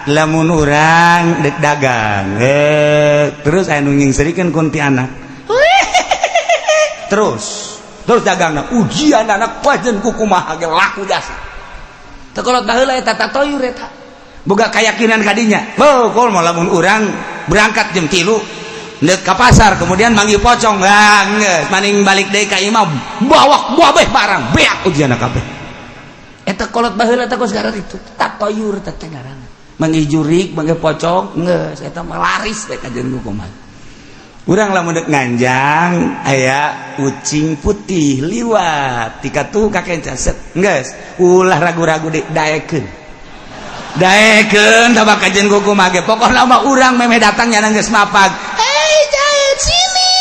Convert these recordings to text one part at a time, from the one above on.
lamun urang dek dagang terus anu ngingsirikeun kuntianak terus dagangna ujian anak pajen kumaha ge laku jasa teu kolot baheula eta tatoyur eta boga keyakinan kadinya kol mah lamun urang berangkat jam 3 neuk ka pasar kemudian manggil pocong geus maning balik deui ka imam bawa buah barang beak ujianna kabeh eta kolot baheula teh geus ngaran itu tatoyur teh ngaranna manggil jurik manggil pocong geus eta mah laris bae kajen kumaha. Urang lamun dek nganjang aya ucing putih liwat tika tuh kakenca set geus ulah ragu-ragu daekeun tabak kajen kumaha ge pokona mah urang memeh datang nya geus mapag hei jaet sini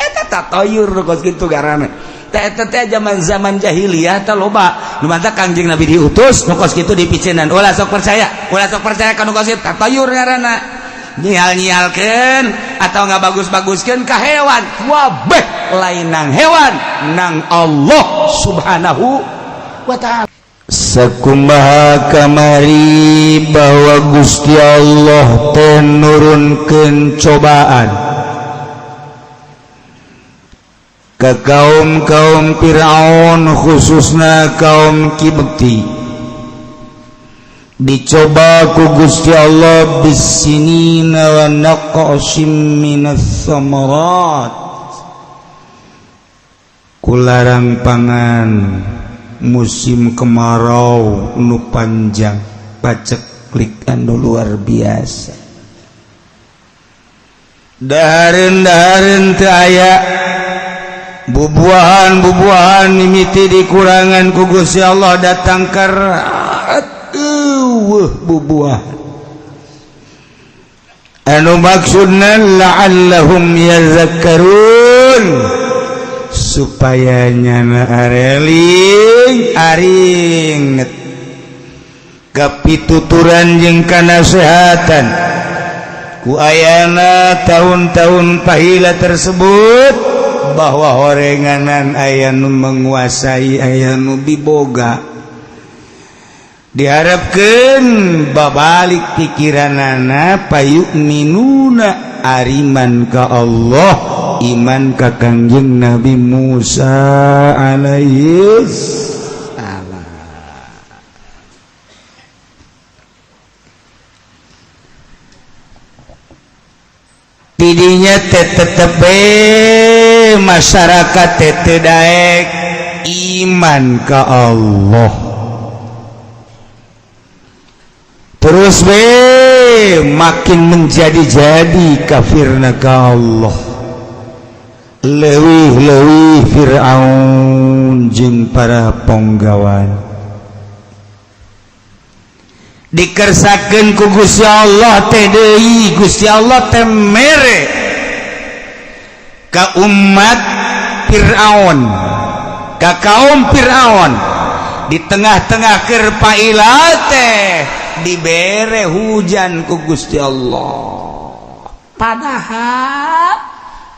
eta tatoyur kos kitu garana eta teh zaman jahiliyah teh loba nu mantap Kangjeng Nabi diutus nu kos kitu dipicinan ulah sok percaya kana kos kitu tatoyur ngaranna nyial-nyialkeun atau nggak bagus-baguskeun ka hewan wabeh lain nang hewan nang Allah subhanahu wa ta'ala sakumaha kamari bahwa Gusti Allah teh nurunkeun cobaan ka kaum Firaun khususna kaum Kibti dicoba ku Gusti Allah bisinina wa naqasim minas samarat kularang pangan musim kemarau nu panjang paceklik anu luar biasa dahareun teu aya bubuahan mimiti dikurangan ku Gusti Allah datang karat bubuah anu maksudna la'allahum yazakkarun supaya nyana areling aringet kapituturan jeung kanasehatan ku ayana tahun-tahun pahila tersebut bahwa horenganan aya nu menguasai aya nu biboga diharapkan babalik pikiranana payuk minuna ariman ka Allah iman ka Kangjeng Nabi Musa alaihi salam tidinya tetep masyarakat teu daek iman ka Allah terus makin menjadi-jadi kafirna ka Allah leuwih Firaun jeung para ponggawan dikersakeun ku Gusti Allah teh deui Gusti Allah teh mere ka umat Firaun ka kaum Firaun di tengah-tengah keur paila teh dibere hujan ku Gusti Allah padahal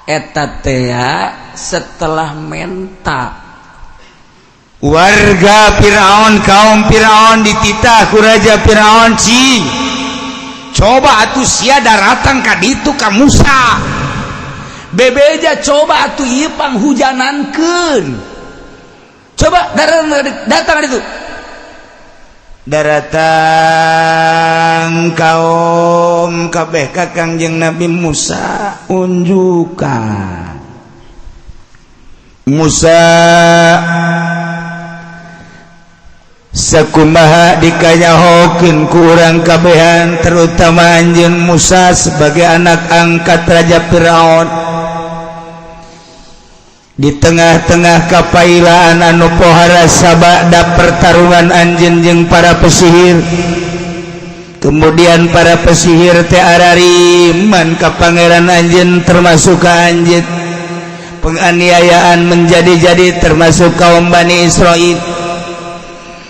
eta teh setelah menta warga Firaun kaum Firaun dititah ku raja Firaun cing coba atuh sia daratan ka ditu ka Musa bebeja coba atuh ieu panghujanankeun coba datang itu daratan kaum kabeh ka Kangjeng Nabi Musa unjukan Musa sakumaha dikanyahokeun ku urang kabehan terutama anjeun Musa sebagai anak angkat Raja Firaun di tengah-tengah kapailaan anu pohara sabada pertarungan anjeun jeung para pesihir kemudian para pesihir teh arariman ka pangeran anjeun termasuk ka anjeun penganiayaan menjadi-jadi termasuk kaum Bani Israil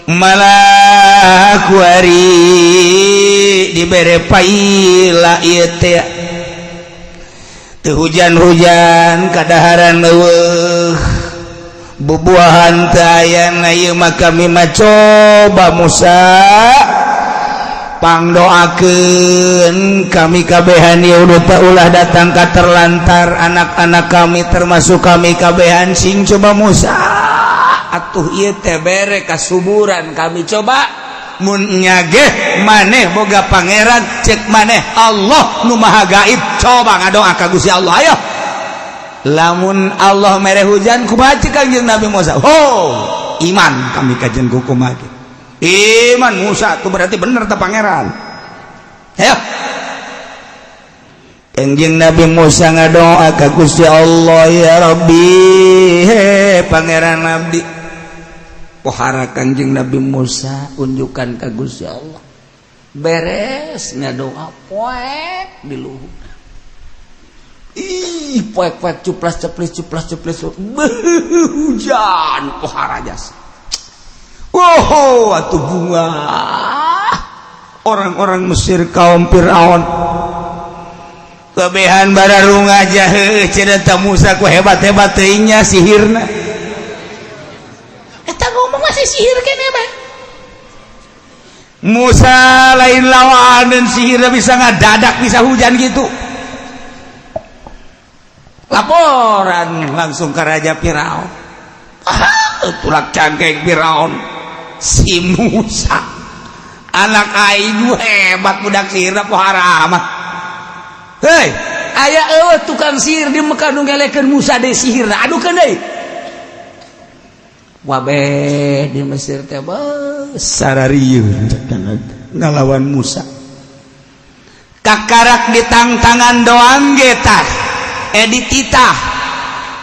malah kuari dibere paila ieu teh teu hujan-hujan kadaharan eueuh bubuahan tayana ieu maka mimah coba Musa pangdoakeun kami kabehan ieu ulah datang ka terlantar anak-anak kami termasuk kami kabehan sing coba Musa atuh ieu teh bere kasuburan kami coba mun nyageh maneh boga pangeran cek maneh Allah nu maha gaib coba ngadoa ka Gusti Allah ayo lamun Allah mere hujan kumaha cek Kangjeng Nabi Musa iman kami kajen kumaha iman Musa itu berarti bener ta pangeran ayo Kangjeng Nabi Musa ngadoa ka Gusti Allah ya Rabbi pangeran abdi pohara Kangjeng Nabi Musa unjukan ka Gusti Allah beres ngadoa poek di luhur poek-poek cuplas-ceplis hujan pohara jasa atuh bunga orang-orang Mesir kaum Fir'aun kebehan bararung aja cerita Musa ku hebat-hebat teuingnya sihirna eta ngomong masih sihir kene bae Musa lain lawan dan sihirna bisa ngadadak bisa hujan gitu laporan langsung ke Raja Firaun tulak cangkeng Firaun si Musa anak aing hebat budak sihirna pohara mah hei aya eueuh tukang sihir di Mekah nu ngelekeun Musa deui sihirna adukeun deui wabeh di Mesir teh sararieuh ngalawan Musa kakarak di tangan doang getah editita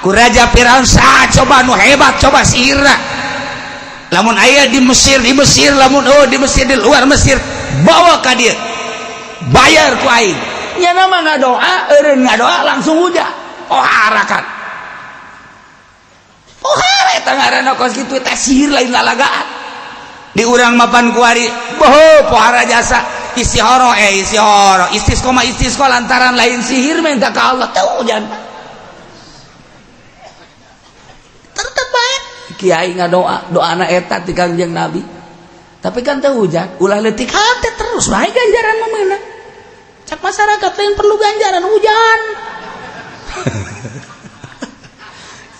ku Raja Firaun coba nu hebat coba sihirna lamun aya di Mesir lamun di Mesir di luar Mesir bawa ka dieu bayar ku aing nya nama ngadoa eureun ngadoa langsung hujan harakan eta ngaranna kos kitu teh sihir lain lalagaan di urang mapan kuari pohara jasa istihoro istisqo lantaran lain sihir minta ke Allah teu hujan tetep bae kiai ngadoa doana eta ti Kangjeng Nabi tapi kan teu hujan ulah leutik hate terus bae ganjaran meunang cak masyarakat yang perlu ganjaran hujan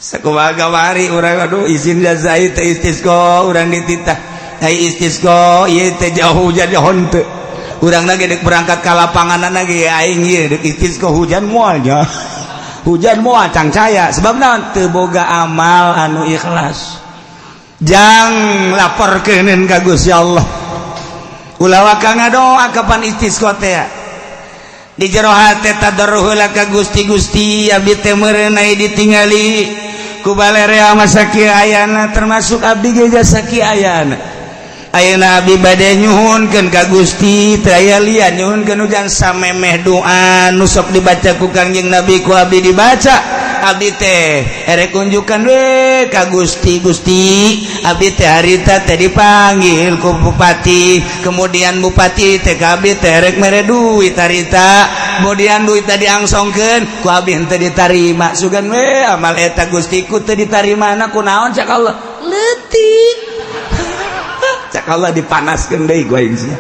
sakumaha kamari urang aduh izin jazai teh istisqo urang dititah ai istisqo ieu teh jauh hujan jahon teu urang lagi dek berangkat ke lapangan lagi aing ieu dek istisqo hujan moalnya hujan moal cang caya sebab naon teu boga amal anu ikhlas jang laporkeun ka Gusti Allah ulah waka ngadoa kapan istisqo teh di jero hate tadarruhula ka Gusti abdi teh meureun aya ditingali ku balerea masa kieu ayana termasuk abdi ge jasa kieu ayana ayeuna abdi bade nyuhunkeun ka Gusti teu aya lian nyuhunkeun hujan samemeh doa nu sok dibaca ku Kangjeng Nabi ku abdi dibaca abdi teh erek unjukan we ka Gusti abdi teh harita teh dipanggil ku bupati kemudian bupati teh ka abdi teh erek mere duit harita kemudian duit teh diangsongkeun ku abdi teh ditarima sugan we amal eta Gusti ku teu ditarimana kunaon cak Allah leutik cak Allah dipanaskeun deui ku aing sia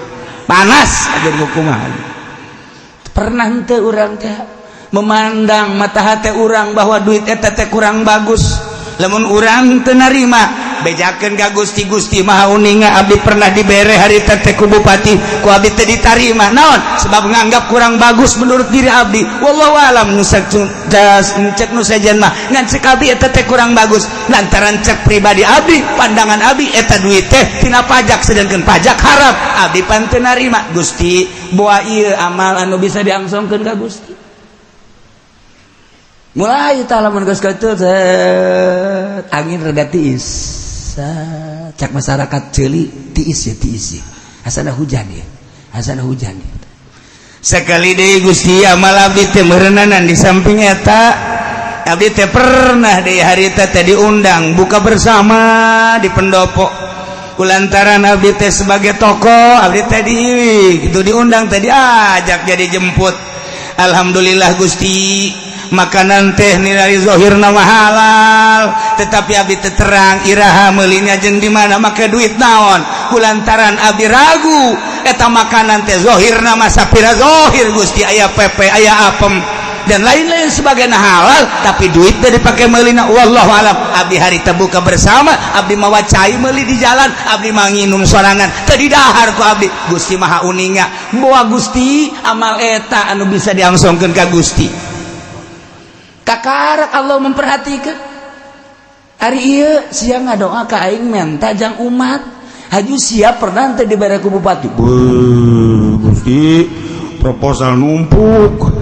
panas ajeun kumaha pernah teu urang teh memandang mata hati urang bahwa duit eta teh kurang bagus lamun urang teu narima bejakeun ka Gusti maha uninga abdi pernah dibere harita teh ku bupati ku abdi teh ditarima naon sebab nganggap kurang bagus menurut diri abdi wallahu alam cek nu sajen mah ngan cek abdi eta teh kurang bagus lantaran cek pribadi abdi pandangan abdi eta duit teh tina pajak sedangkeun pajak haram abdi pan teu narima Gusti boa ieu amal anu bisa diangsongkeun ka Gusti mulai talaman geus kitu angin rada tiis cak masyarakat ceuli tiis ya asana hujan ya sekali deui Gusti amal abdi teh meureunana di samping eta abdi teh pernah deui harita teh diundang buka bersama di pendopo kulantaran abdi teh sebagai tokoh abdi teh diundang teh diajak jadi jemput alhamdulillah Gusti makanan teh nilai zahirna mah halal tetapi abdi teu terang iraha meulina jeung di mana make duit naon kulantaran abdi ragu eta makanan teh zahirna mah sapira zahir Gusti aya pepe aya apem dan lain-lain sebagainya halal tapi duit teh dipake meulina wallahu alam abdi hari terbuka bersama abdi mawa cai meuli di jalan abdi mah nginum sorangan teu didahar ku abdi Gusti maha uninga moal Gusti amal eta anu bisa diangsongkeun ka Gusti kakarak Allah memperhatikan hari ieu siang ngadoa ka aing menta jang umat haju siap pernah teh dibere ku bupati Gusti proposal numpuk.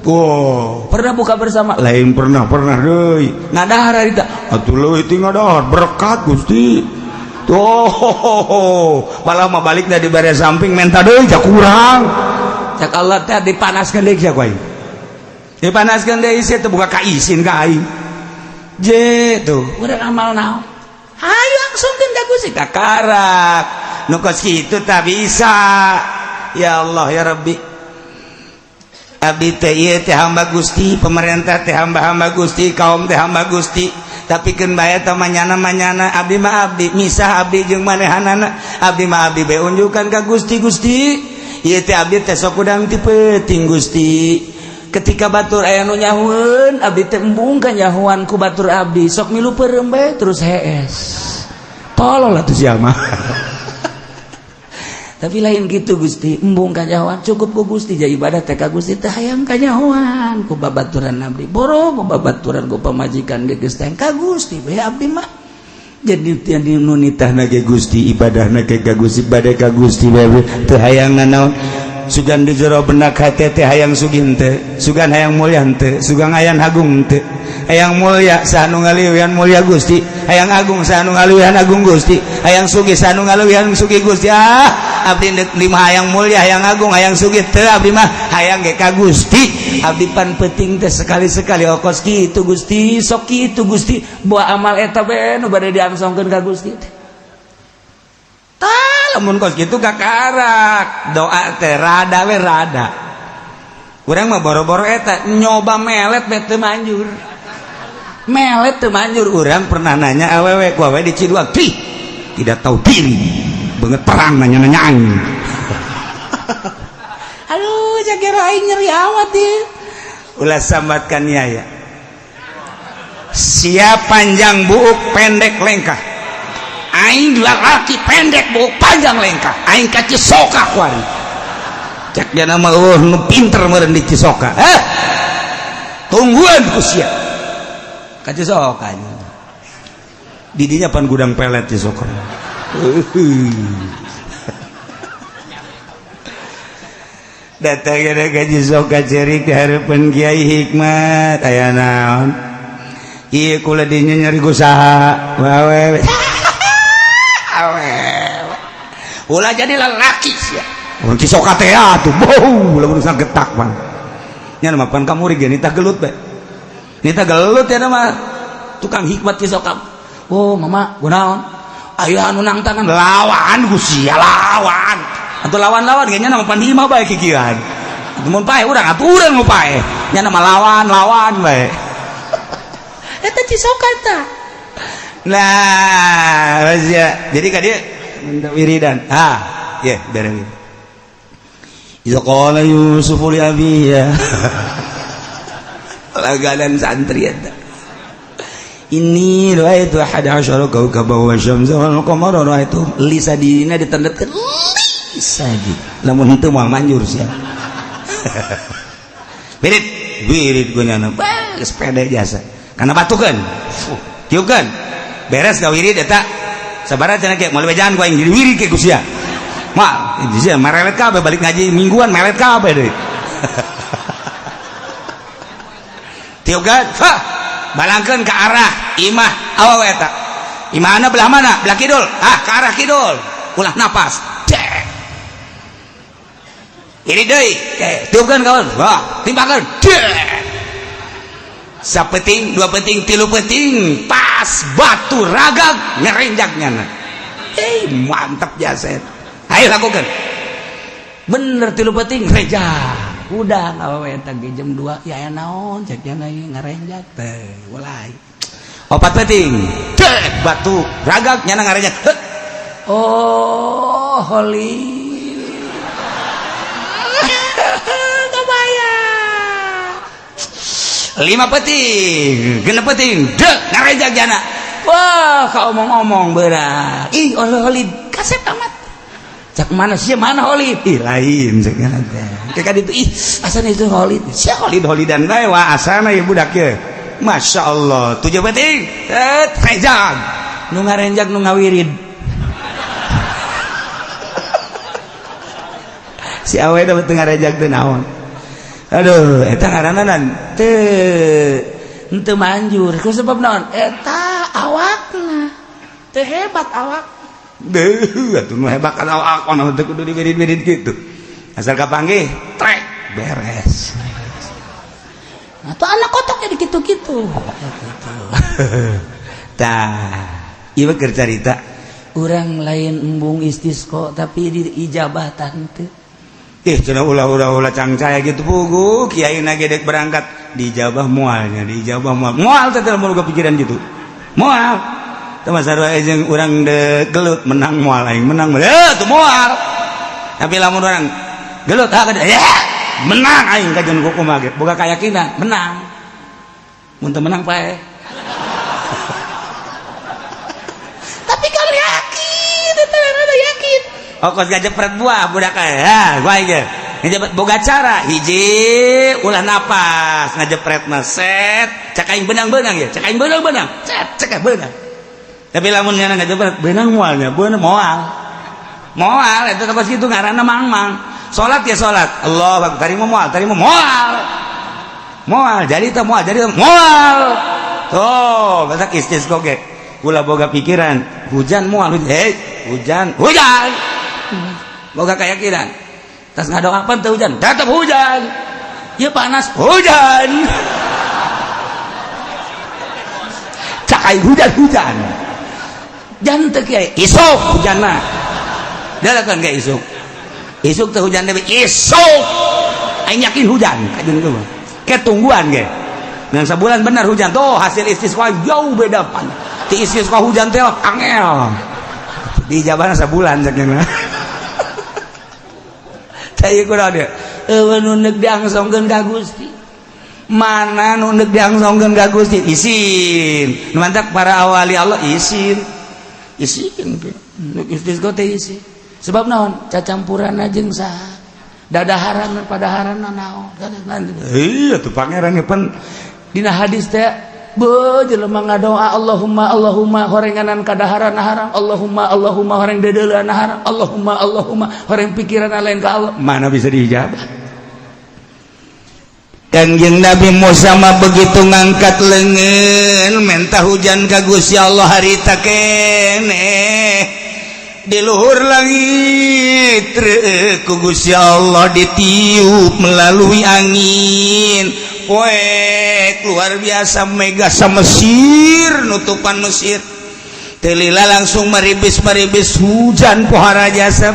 Oh, pernah buka bersama? Lain pernah deui. Ngadahar harita. Atuh leuwih teh ngadahar berkat Gusti. Tuh, malah mah balik da dibere samping menta deui jak kurang. Cak Allah teh dipanaskeun deui sia ku aing. Dipanaskeun deui sia teh buka ka izin ka aing. Je tuh, urang amal naon? Hayu langsungkeun ka Gusti kakarak. Nu kos kitu tah bisa. Ya Allah ya Rabbi. Abdi teh ieu teh hamba Gusti, pemerintah teh hamba-hamba Gusti, kaum teh hamba Gusti. Tapi keun bae teh manyana abdi mah abdi, misah abdi jeung manehanana. Abdi mah abdi bae unjukan ka Gusti. Ieu teh abdi teh sok udang ti peuting Gusti. Ketika batur aya nu nyahueun, abdi teh embung ka nyahuan ku batur abdi, sok milu peureum bae terus hees. Tolol atuh sia mah. Tapi lain gitu Gusti embung kanyahoan cukup ku Gusti jadi ibadah teh ka Gusti teh hayang kanyahoan ku babaturan abdi boro ku babaturan ku pamajikan ge geus teh ka Gusti bae abdi mah jadi nu nitahna ge Gusti ibadahna ge ka Gusti ibadah ka Gusti bae teu hayang naon sugan di jero benak hate teh hayang sugih teu sugan hayang mulya teu sugan hayang agung teu hayang mulya sanu ngalieuyan mulya Gusti hayang agung sanu ngalieuyan agung Gusti hayang sugih sanu ngalieuyan sugih Gusti abdi lima hayang mulya hayang agung hayang sugih teu abdi mah hayang ge ka Gusti abdi pan penting teh sekali-sekali okos kitu Gusti sok kitu Gusti buah amal eta bae nu bade diangsongkeun ka Gusti teh tah lamun kos kitu kakarak doa teh rada we rada urang mah boro-boro eta nyoba melet bae teu manjur melet teu manjur urang pernah nanya awewe ku awewe di Ciduang tidak tahu diri banget perang nanya-nanya aing. Aduh, jaga aing nyeri awat ya. Ulah sambatkan ya. Siap panjang buuk pendek lengkah. Aing lalaki pendek buuk panjang lengkah. Aing ka Cisoka kuari. Cek dia nama nu pinter meureun di Cisoka. Tungguan ku sia. Ka Cisoka. Di dinya pan gudang pelet Cisoka. Datang ada gaji soka ceri keharepan Kiai Hikmat aya naon ieu kula dinya nyari usaha awewe ulah jadi lalaki sia urang Cisoka teh atuh bau lamun sagetak mah nya mah pan kamu ge nita gelut bae nita gelut ya mah tukang Hikmat Cisoka oh mama kunaon aya anu nang tangan lawan Gusti lawan atuh lawan ge nya nama pandima bae kikieuan mun pae urang atuh urang nu pae nya nama lawan bae eta Cisoka eta nah jadi ka dieu wiridan ye bere iza qala Yusuf li abiya laganan santri eta ini ra'aitu 11 kawkaban wa syamsa wal qamara ra'aitu lisadina ditandatkeun lisadi lamun henteu moal manjur sia wirid gunana geus pede jasa kana batukeun tiupkeun beres ka wirid eta sabaraha cenah ge moal bejaan ku aing jadi wirid ke Gusti mah sia marelet kabeh balik ngaji mingguan melet kabeh deui tiupkeun balangkeun ke arah imah awewe eta imahna belah mana belah kidul ke arah kidul ulah napas cek ini deui tiupkeun kawan timbakeun sapeting dua peting tilu peting pas batu ragag ngerenjaknya mantap jasa ayo lakukan bener tilu peting rejak udah ngawe eta jam 2 ya naon cek nya ngarenjak teh walai opat peting batu ragak nya ngarenjak oh holy kebayang 5 peting 6 peting ngarenjak jana wah kau omong-omong berat ih holy kaset amat cak mana sih mana Holid ih lain caknya teh kayak itu ih asana itu Holid sia Holidan bae wah asana ya budak ye Masya Allah 7 peting rejag nu ngarenjak nu ngawirid si awe da teu ngarejag teu naon aduh eta ngaranna teu manjur ku sebab naon eta awakna teu hebat awak atuh nu hebat kan awak ono teu kudu diwirid-wirid kitu asal kapanggih trek beres atuh anak kotok jadi kitu-kitu tah ieu keur carita urang lain embung istisqa tapi di ijabatan teu cenah ulah-ulah cangcaya gitu pugu kiaina gedek berangkat dijabah moalnya dijabah moal teh teu kepikiran gitu moal teu sarua jeung urang de gelut menang moal aing menang tuh moal tapi lamun urang gelut menang aing kajen kumaha ge boga kayakinan menang mun teu menang pae tapi kalau yakin teh ada yakin kos gajepret buah budak ya gua ge ngajepret boga cara hiji ulah napas ngajepretna set cak aing benang-benang ya cak aing benang-benang set cak benang tapi lamun nyana ngajepret benang moalnya beuneu moal eta terus kitu ngaranna mang-mang salat ya salat Allahu akbar tarimo moal jadi teh moal jadi moal tuh batak istisqa ge ulah boga pikiran hujan moal hujan boga kayakinan tas ngadoapan teh hujan tetep hujan ieu panas hujan cak aing hujan jan teu kieu isuk hujanna dalakeun ge isuk teh hujan teh isuk aing yakin hujan kajeun kieu ke tungguan ge dan sabulan bener hujan tuh hasil istisqa jauh beda pan ti istisqa hujan teh angel di jabana sabulan cenah teh ieu kunaon eueuh nu neuk diangsongkeun ka Gusti mana nu neuk diangsongkeun ka Gusti isin nu mantap para awali Allah isin istisqa teh isi sebab naon cacampuranna jeung saha dadaharan padaharanna naon iya tuh pangeran pan dina hadis teh beuh jelema ngadoa Allahumma horenganan kadaharan haram Allahumma horeng dedeuleuan haram Allahumma horeng pikiran lain ka Allah mana bisa diijabah Kangjeng Nabi Musa mah begitu ngangkat leungeun minta hujan ka Gusti Allah harita keneh di luhur langit ku Gusti Allah ditiup melalui angin poek luar biasa mega sa Mesir nutupan Mesir telila langsung meribis hujan pohara jasa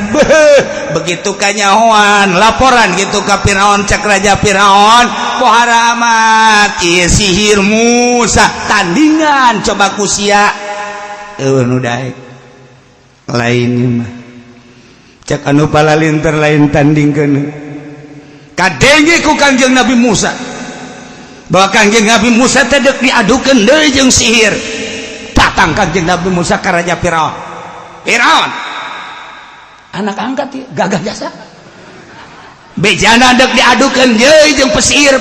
begitu kanyahoan laporan gitu ka Firaun cak raja Firaun pohara amat ieu sihir Musa tandingan coba kusia nu daek lain mah cak anu palalinter lain tandingkeun kadenge ku Kangjeng Nabi Musa bahwa Kangjeng Nabi Musa teh deuk diadukeun deui jeung sihir datang Kangjeng Nabi Musa ka raja Firaun anak angkat ya gagah jasa bejana deuk diadukeun deui jeung pesihir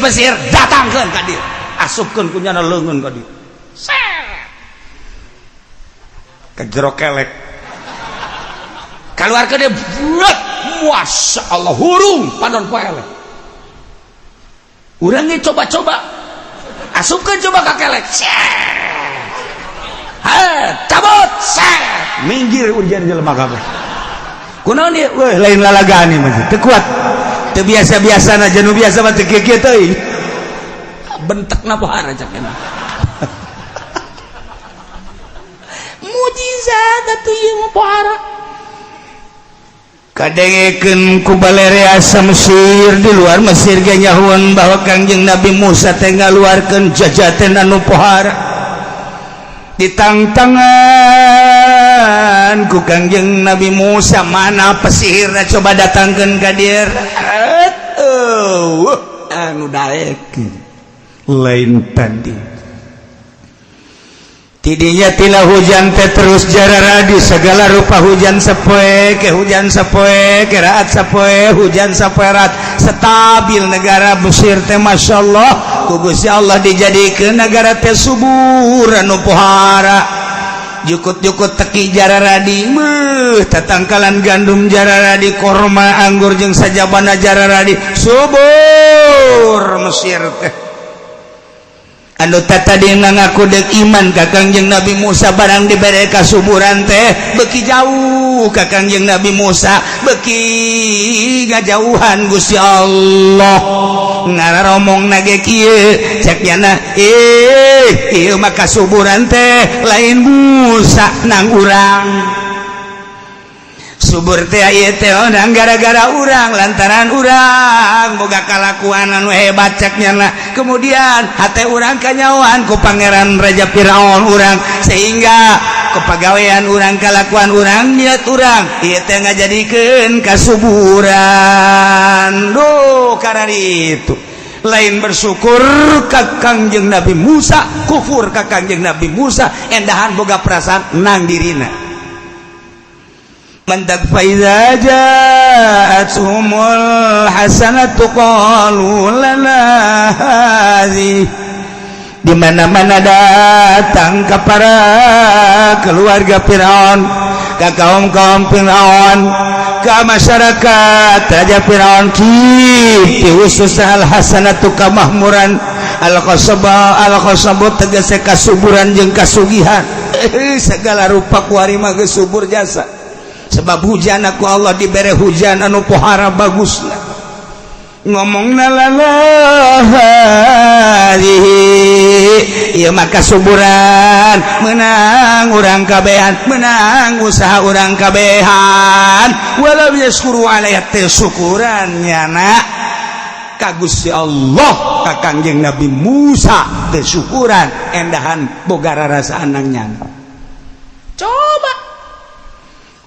datangkeun ka dieu asupkeun ku nyana leungeun ka dieu kejero kelek keluarkan dia buat Masya Allah hurung padon poele urangnya coba asupkan coba kakelek cabut minggir ujian jelema kabeh kunaon dia lain lalagani mah teu kuat teu biasa-biasa na janu biasa mah teu kieu teuing bentekna pohara cakena mujizat atuh ieu mah pohara kadengkeun ku balereasa Mesir di luar Mesir ge nyahuan bahwa Kangjeng Nabi Musa teh ngaluarkeun jajaten anu pohara ditangtangan ku Kangjeng Nabi Musa mana pesihirna coba datangkeun ka dieu anu daek lain tadi tidinya tila hujan teh terus jararadi segala rupa hujan sapoe ke hujan sapoe ke raat sapoe hujan sapoerat stabil negara Mesir teh masyaallah ku Gusti Allah dijadikeun negara teh subur anu pohara jukut-jukut teki jararadi tatangkalan gandum jararadi korma anggur jeung sajabana jararadi subur Mesir teh anu tadi ngaku dek iman ka Kangjeng Nabi Musa barang dibere kasuburan teh beki jauh ka Kangjeng Nabi Musa beki ngajauhan Gusti Allah ngararomong nage kieu cek yana ieu mah kasuburan teh lain Musa nang urang subur teh ieu teh nang gara-gara urang lantaran urang boga kalakuan anu hebat cek nyana kemudian hate urang kanyawan ku pangeran Raja Firaun urang sehingga kepagawean urang kalakuan urang niat urang ieu teh ngajadikeun kasuburan duh karari itu lain bersyukur ka Kangjeng Nabi Musa kufur ka Kangjeng Nabi Musa endahan boga perasaan nang dirina mantak faiza ja'athumul hasanatu qalu lana hadhi di mana-mana datang ke para keluarga Firaun ke kaum-kaum Firaun ke masyarakat Raja Firaun ki khusus al hasanatu kamahmuran al qasabu tegese kasuburan jeung kasugihan segala rupa kuari mah geus subur jasa sebab hujan aku Allah dibere hujan anu pohara bagus ngomongna ieu maka suburan menang urang kabehan menang usaha urang kabehan walau yaskuru alaiha teh syukuran nyana ka Gusti Allah ka Kangjeng Nabi Musa teh syukuran endahan boga rarasaan nang nyana coba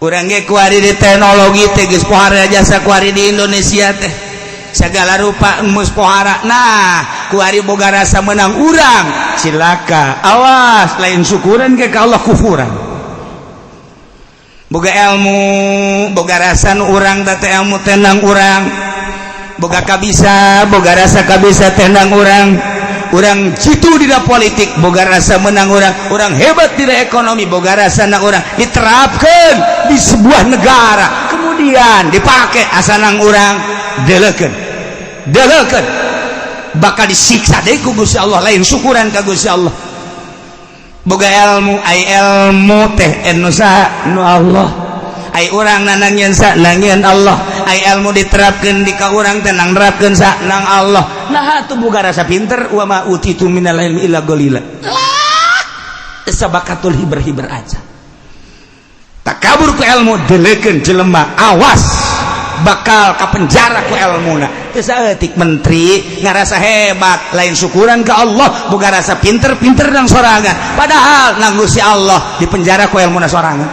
urang ge kuari di teknologi teh geus pohara jasa kuari di Indonesia teh segala rupa emus pohara nah kuari boga rasa menang urang cilaka awas lain syukuran ke ka Allah kufuran boga ilmu boga rasa nu urang teh ilmu tenang urang boga kabisa boga rasa kabisa tenang urang urang jitu dina politik boga rasa menang urang hebat dina ekonomi boga rasa na urang diterapkeun di sebuah negara kemudian dipakai asanang urang delekeun bakal disiksa deui ku Gusti Allah lain syukuran ka Gusti Allah boga ilmu ai ilmu teh anu saha nu Allah ai urang nanangieun sa nangieun Allah ai ilmu diterapkeun di ka urang teh nang nerapkeun sa nang Allah nah atuh boga rasa pinter wa ma utitu minal ilmi illa qalila sabakatul hiber aja takabur ku ilmu delekeun jelema awas bakal ka penjara ku ilmuna teu saeutik menteri ngarasa hebat lain syukuran ka Allah boga rasa pinter nang sorangan padahal nang Gusti Allah di penjara ku ilmuna sorangan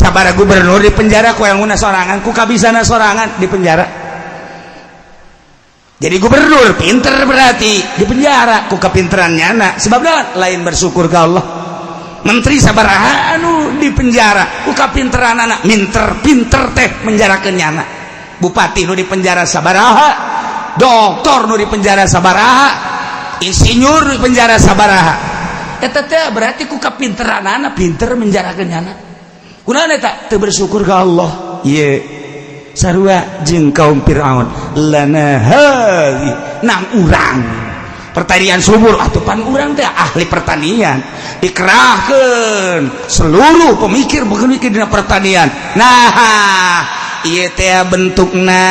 sabara gubernur di penjara ku ilmuna sorangan ku kabisana sorangan di penjara jadi gubernur pinter berarti di penjara ku kapinteran nyana sebab lain bersyukur ka Allah menteri sabaraha anu di penjara ku kapinteran anak pinter teh menjarakeun nyana bupati nu di penjara sabaraha doktor nu di penjara sabaraha insinyur nu di penjara sabaraha eta teh berarti ku kapinteran anak pinter menjarakeun nyana kunaon eta teu bersyukur ka Allah ieu sarua jeung kaum Firaun lana hadi nang urang pertanian subur atuh pan urang teh ahli pertanian dikerahkeun seluruh pemikir beunikeun dina pertanian nah ieu teh bentukna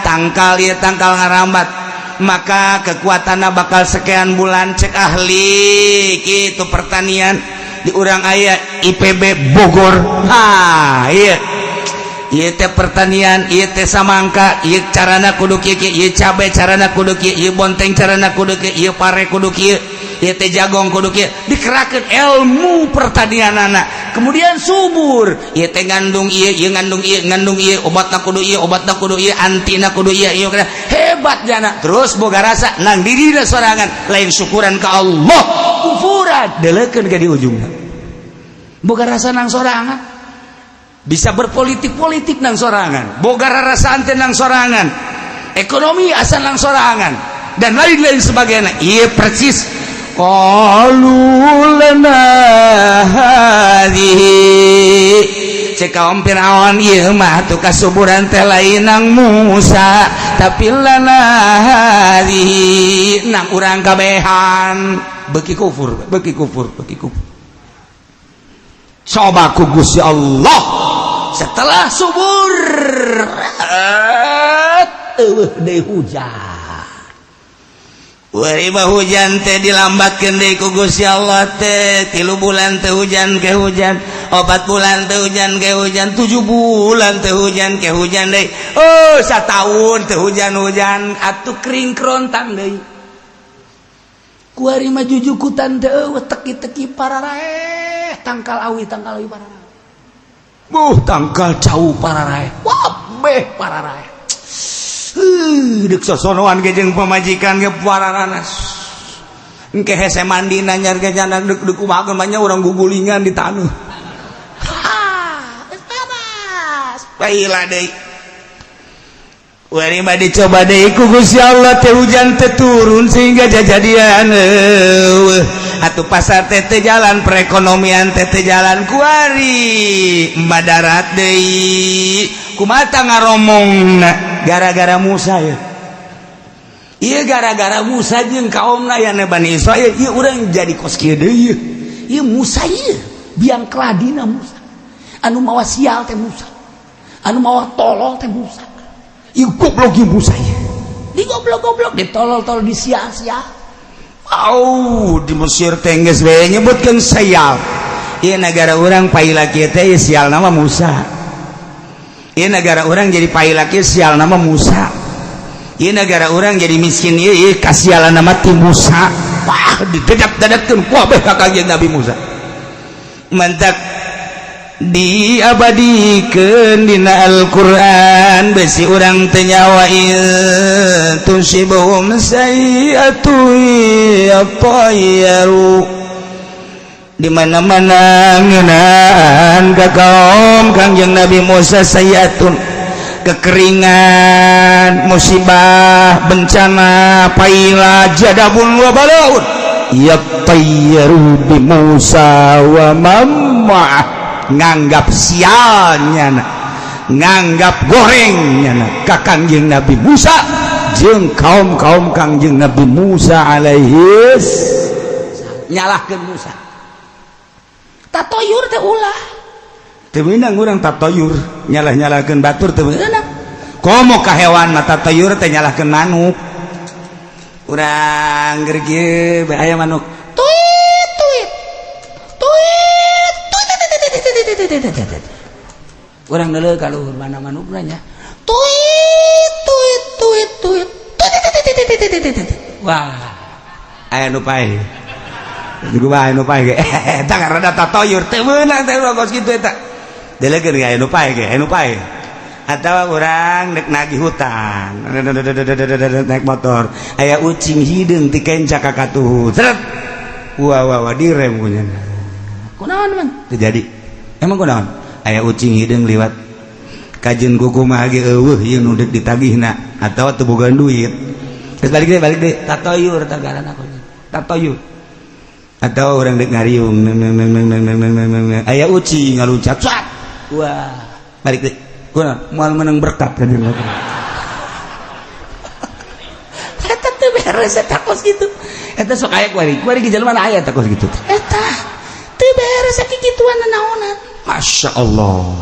tangkal ieu tangkal ngarambat maka kekuatanna bakal sekian bulan cek ahli kitu pertanian di urang aya IPB Bogor ieu ieu teh pertanian, ieu teh samangka, ieu carana kudu kieu, ieu cabe carana kudu kieu, ieu bonteng carana kudu kieu, ieu pare kudu kieu, ieu teh jagong kudu kieu. Dikerakeun ilmu pertanianana. Kemudian subur, ieu teh ngandung ieu ngandung ieu, obatna kudu ieu, antina kudu ieu hebat jana. Terus boga rasa nang dirina sorangan, lain syukuran ka Allah, kufuran deleukeun ka di ujungna. Boga rasa nang sorangan. Bisa berpolitik nang sorangan, boga rarasaan teh nang sorangan, ekonomi asal nang sorangan, dan lain-lain sebagainya. Iya persis. Qalu lana hadhihi, cek kaum Firaun ieu mah tu kasuburan teh lain nang Musa, tapi lana hadhihi nang urang kabehan. Beki kufur. Coba ku Gusti Allah setelah subur deui hujan. Wari hujan teh dilambatkeun deui ku Gusti Allah teh 3 bulan teh hujan ke hujan, 4 bulan teh hujan ke hujan, 7 bulan teh hujan ke hujan deui. Oh, satahun teh hujan-hujan atuh kering kerontang deui. Kuari mah jujukutan teh teki-teki pararae. Tangkal awi pararae. Tangkal cau pararae. Wah, beh pararae. Dek sosonoan ge jeung pamajikan ge pararana. Engke hese mandi nanyar ge jana dek kumaha mah nya urang gugulingan di taneuh. Geus panas. Baila deui. Wari mah dicoba deui ku Gusti Allah teh hujan teh turun sehingga jajadian atuh pasar teh jalan, perekonomian teh jalan. Kuari madarat deui kumaha ngaromongna gara-gara Musa ya. Ieu gara-gara Musa jeung kaumna yana Bani Israil ieu urang jadi kos kieu deui. Ieu Musa ieu biang keladina Musa. Anu mawa sial teh Musa. Anu mawa tolol teh Musa. Ieu goblok ieu Musa ieu. Di goblok-goblok, ditolol-tolol, disia-sia. Di Mesir teh geus bae nyebutkeun sial. Ieu negara urang paila kieu teh sial nama Musa. Ieu negara urang jadi paila kieu sial nama Musa. Ieu negara urang jadi miskin ieu kasialan nama ti Musa. Wah, didedak-dedakkeun ku abeh ka kajian Nabi Musa. Mantap diabadikeun dina Al-Qur'an besi urang teu nyawa tusibuhum sayiatu yapayaru di mana-mana ngeunaan ka kaum Kangjeng Nabi Musa sayiatun kekeringan, musibah, bencana, paila, jadabun wa balaun yapayaru bi Musa wa mamma nganggap sialnya nganggap gorengnya ka Kangjeng Nabi Musa jeung kaum Kangjeng Nabi Musa alaihi nyalahkeun Musa. Tatoyur teh ulah teu meunang urang tatoyur nyalah-nyalahkeun batur teu meunang. Komo ka hewan mah tatoyur teh nyalahkeun manuk. Urang geur kieu bae aya manuk orang neuleuh ka luhur mana manukna nya tuit. Wah, aya nu pae. Juga aya nu pae ge. Eta karana tatoyur teu meunang teh kos kitu eta. Deleukeun ge aya nu pae ge, aya nu pae. Atawa urang dek nagih hutang. Naik motor, aya ucing hideung ti kenca ka katuhu. Sret. Wah direm punya. Kunaon man? Teu jadi. Emang kunaon? Aya ucing hideung liwat kajeun kumaha ge eueuh ieu nu deuk ditagihna atawa teu boga duit. Geus balik deui tatoyur tagaranna ku. Tatoyur. Atawa urang deuk ngariung aya ucing ngaluncat. Wah, balik deui. Kunaon? Moal meunang berkat ka diri. Eta teu beres eta kos kitu. Eta sok aya kuari ge jelema aya eta kos kitu. Eta teu beres sakikituan naonan. Masya Allah.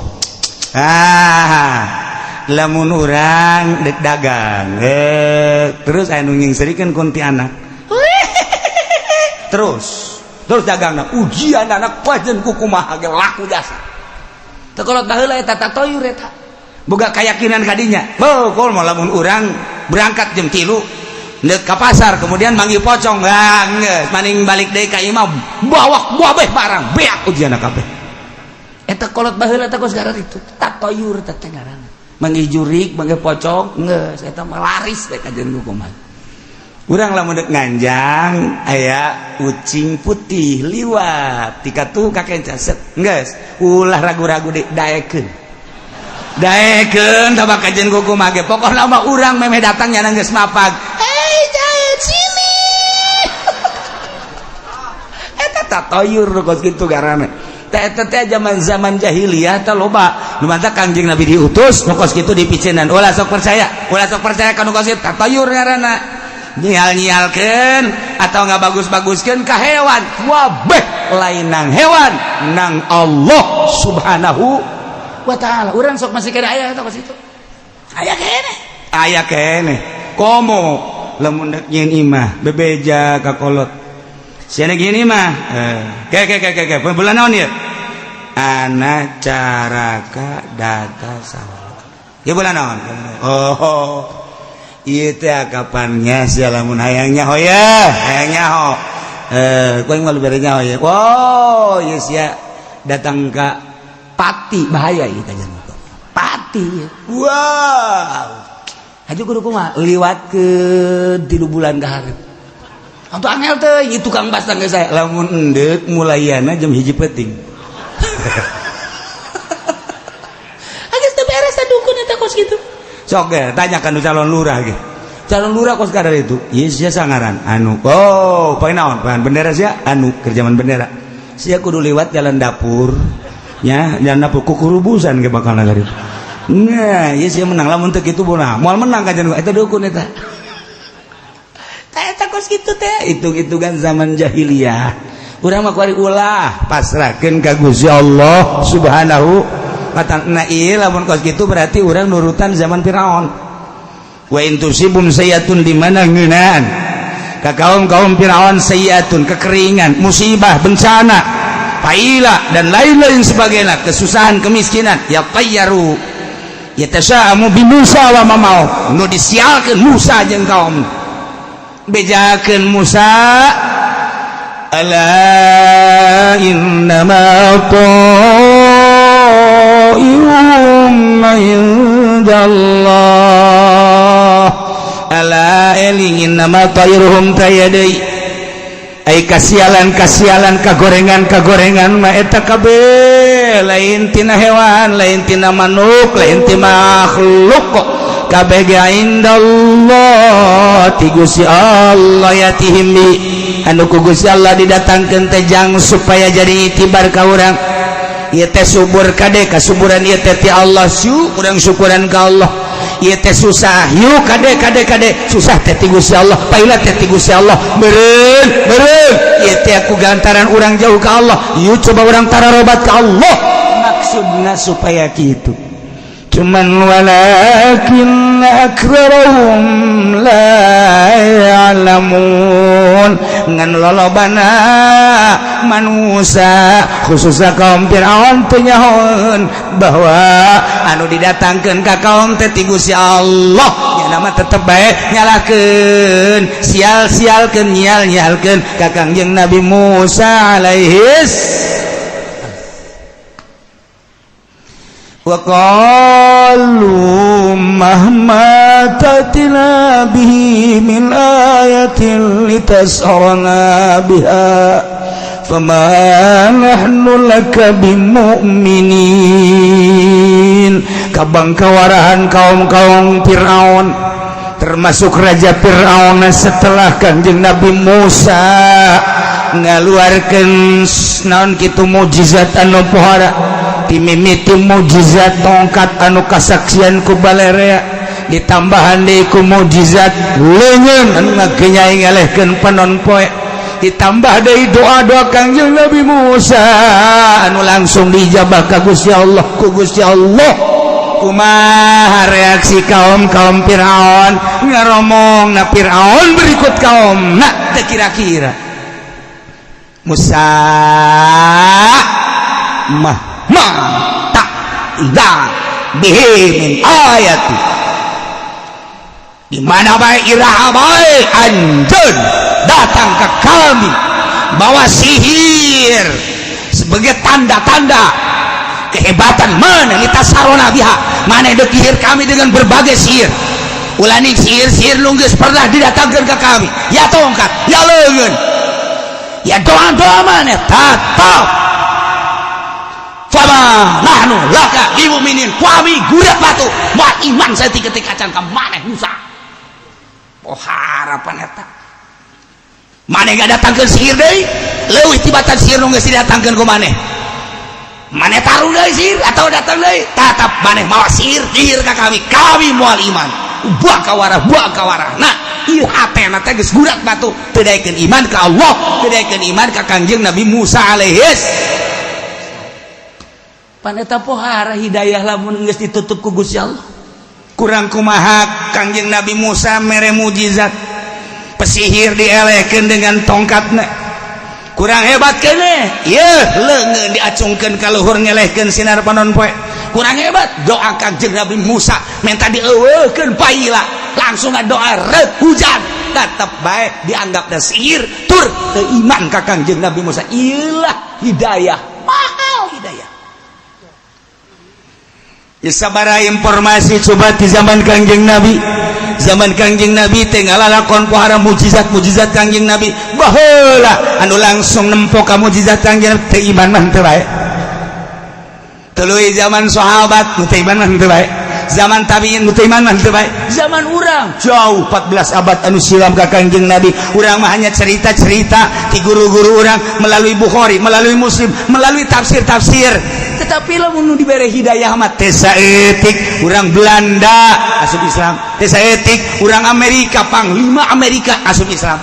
Lamun urang dek dagang terus aya nu ngingsirikeun kuntianak terus dagangna ujian anak pajen ku kumaha ge laku jasa teu kolot baheula eta tatoyur eta boga keyakinan kadinya kul mau lamun urang berangkat jam 3 neuk ka pasar kemudian manggil pocong geus maning balik deui ka imam bawa buah barang beak ujianna kabeh eta kolot baheula teh geus gara itu tatoyur teh ngaranna manggil jurik manggil pocong geus eta mah laris teh kajen kumaha urang lamun deuk nganjang aya ucing putih liwat tika tuh kakenca set geus ulah ragu-ragu deui daekeun tabak kajen kumaha ge pokona mah urang memeh datang nya geus mapag sini eta tatoyur kos kitu garana eta teh zaman jahiliyah teh loba nu mantap Kangjeng Nabi diutus nu kos kitu dipiceunan ulah sok percaya kana kos kitu tatoyur ngaranna nyial-nyialkeun atau ngabagus-baguskeun ka hewan wabeh lain nang hewan nang Allah Subhanahu wa taala urang sok masih kena aya eta kos kitu aya kene komo lamun nyeun imah bebeja ka kolot siana gini mah ke bulan naon ieu ana caraka data sawal ieu bulan naon ieu teh kapannya sia lamun hayang nyaho ya hayang nyaho kowe mah bere nyaho ya ieu sia datang ka pati bahaya ieu teh pati wow aja kudu kumaha liwatkeun 3 bulan ka hareup. Atuh angel teh ieu tukang basang ge saya lamun endek mulayana jam 1 peuting. Geus teu beres dukun eta kos kitu. Sok ge tanyakan calon lurah ge. Calon lurah kos kadar itu. Ieu sia sangaran anu pae naon? Pae bendera sia anu kerjaman bendera. Sia kudu liwat jalan dapur nya, jalan dapur kukurubusan ge bakal nagari. Nah, iya sih menang lamun teu kitu bola. Moal menang kajen eta dukun eta. Tah eta kos kitu teh, hitung-hitungan zaman jahiliyah. Urang mah kuari ulah pasrahkeun ka Gusti Allah Subhanahu wa ta'ala. Ieu lamun kos kitu berarti urang nurutan zaman Firaun. Wa in tusibum sayyatun di mana ngeunaan. Ka kaum-kaum Firaun sayyatun kekeringan, musibah, bencana, paila dan lain-lain sebagainya, kesusahan, kemiskinan, ya tayyaru yatasaamu bi Musa wa mamau nu disialkeun Musa jeung kaum bejakeun Musa ala innama ta'irum indallah ala eling innama ta'iruhum tayadai ai kasialan kagorengan mah eta kabeh lain tina hewan lain tina manuk lain tina makhluk kabeh ge indallah ti Gusti Allah yatihim bi anu ku Gusti Allah didatangkeun teh jang supaya jadi itibar ka urang ieu teh subur kade kasuburan ieu teh ti Allah syukur urang syukuran ka Allah ieu teh susah yuk kade susah teh ti Gusti Allah paila teh ti Gusti Allah meureun ieu teh aku gantaran urang jauh ka Allah yuk coba urang tararobat ka Allah maksudna supaya kitu cuman walakin aktsaruhum la ya'lamun ngan lolobana manusia khususnya kaum Firaun teu nyahoeun bahwa anu didatangkeun ka kaum teh ti Gusti Allah nya nama tetep bae nyalakeun sial-sialkeun nyial-nyialkeun ka Kangjeng Nabi Musa alaihis wa qalu mahma tatina bihi min ayatin litasarna biha fama nahnu laka bimu'minin kabang kawarahan kaum-kaum Firaun termasuk Raja Firaun setelah Kanjeng Nabi Musa ngaluarkeun naon kitu mukjizat anu pohara dimimiti mukjizat tongkat anu kasaksian ku balerea ditambahan deui ku mukjizat leungeun anu ngagenyai ngelehkeun panon poe ditambah deui doa-doa Kangjeng Nabi Musa anu langsung dijabah ka Gusti Allah ku Gusti Allah kumaha reaksi kaum Firaun ngaromong na Firaun berikut kaum na teu kira-kira Musa tak tidak bihi min ayati di mana bae iraha bae anjeun datang ke kami bawa sihir sebagai tanda-tanda kehebatan mana litasarona biha mana dekihir kami dengan berbagai sihir ulani sihir-sihir lunggeus pernah didatangkan ke kami ya tongkat ya leungeun ya doa-doa mana tatap fama nahnu laka bimu'minin kami gurat batu moal iman saeutik-eutik acan ka maneh Musa oh harapan eta maneh gak datangkeun sihir deui leuwih tibatan sihir nu geus didatangkeun ku maneh maneh taruh deui sihir atau datang deui tatap maneh mawa sihir ka kami moal iman buah kawarah nah ieu hatena teh geus gurat batu teu daekeun iman ka Allah teu daekeun iman ka Kangjeng Nabi Musa alaihis pan eta pohara hidayah lamun geus ditutup ku Gusti Allah kurang kumaha Kangjeng Nabi Musa mere mujizat pesihir dielehkeun dengan tongkatna kurang hebat keneh yeuh leungeun diacungkeun ka luhur ngelehkeun sinar panon poe kurang hebat doa Kangjeng Nabi Musa minta dieuweukeun paila langsung doa reuh hujan tetep bae dianggap da sihir tur teu iman ka Kangjeng Nabi Musa ieulah hidayah mahal hidayah ya sabaraha informasi coba di zaman Kangjeng Nabi teh ngalalakon pohara mujizat Kangjeng Nabi baheula anu langsung nempo ka mujizat Kangjeng Nabi teu iman mah teu bae tuluy zaman sahabat teu iman mah teu bae zaman tabiin teu iman mah teu bae zaman urang jauh 14 abad anu silam ka Kangjeng Nabi urang mah hanya cerita-cerita ti guru-guru urang melalui Bukhari melalui Muslim melalui tafsir tetapi lamun dibere hidayah mah teh saeutik urang Belanda asup Islam teh saeutik urang Amerika panglima Amerika asup Islam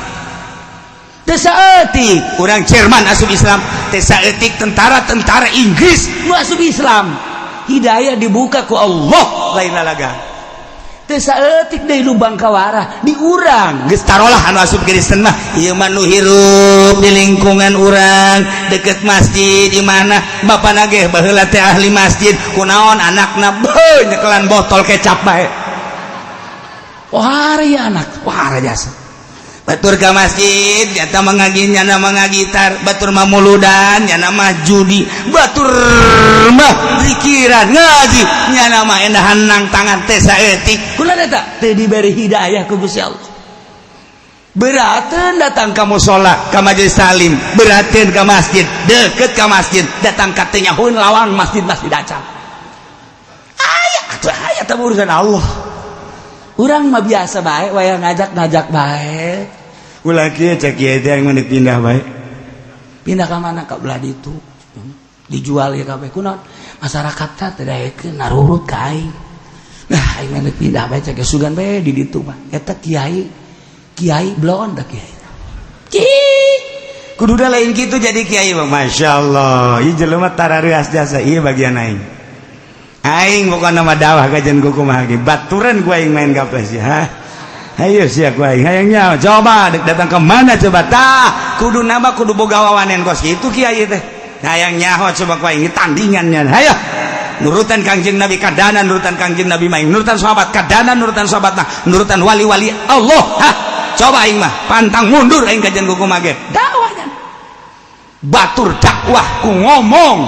teh saeutik urang Jerman asup Islam teh saeutik tentara Inggris nu asup Islam hidayah dibuka ku Allah lain lalaga teh saeutik deui lubang kawarah di urang geus tarolah anu asup Kristen mah ieu mah nu hirup di lingkungan urang deket masjid di mana bapana ge baheula teh ahli masjid kunaon anakna beuh nyekelan botol kecap bae wah ya anak wah jasa batur ka masjid nyata mengaji nyana mengagitar batur mah muludan nyana mah judi batur mah zikiran ngaji nyana mah endahan nang tangan teh saeutik kunaon eta teu diberi hidayah ku Gusti Allah berateun datang ka mushola ka majelis salim berateun ka masjid deket ka masjid datang ka teu nyahoeun lawang masjid acan aya atuh aya teh urusan Allah urang mah biasa bae wayah ngajak bae ulah kieu cek kieu teh yang meundeuk pindah bae pindah ka mana ka belah ditu dijual ya kabeh kunaon masyarakat teh daekeun narurut ka aing nah aing meundeuk pindah bae cek sugan bae di ditu mah eta kiai blon da kiai kudu da lain kitu jadi kiai mah masyaallah ieu jelema tararias jasa ieu bagian aing pokona mah dawah kajen ku kumaha ge baturan ku aing main gaples ya ayo sia ku aing hayang nyaho coba datang ke mana coba tah kudu nambah kudu boga wawanen kos kitu kiai teh hayang nyaho coba ku aing tandingannya hayo nurutan Kangjeng Nabi kadanan nurutan Kangjeng Nabi maing nurutan sahabat kadanan nurutan sahabat nah nurutan wali-wali Allah hah coba aing mah pantang mundur aing kajen ku kumaha ge dakwahnya batur dakwah ku ngomong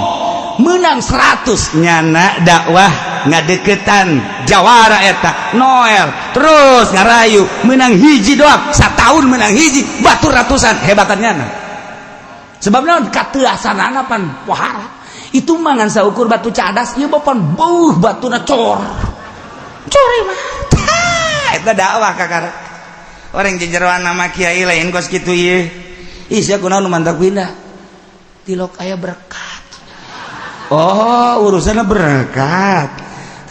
menang 100 nyana dakwah ngadeketan jawara eta Noel terus ngarayu menang hiji doang satahun menang hiji batur ratusan hebatannya sebab naon kateuasanana pan pohara itu mangan saukur batu cadas ieu bapon beuh batuna cor mah eta dakwah kakara orang jejeroan nama kiai lain kos kitu ieu sia kunaon nu mantak pindah tilok aya berkat oh urusanna berkat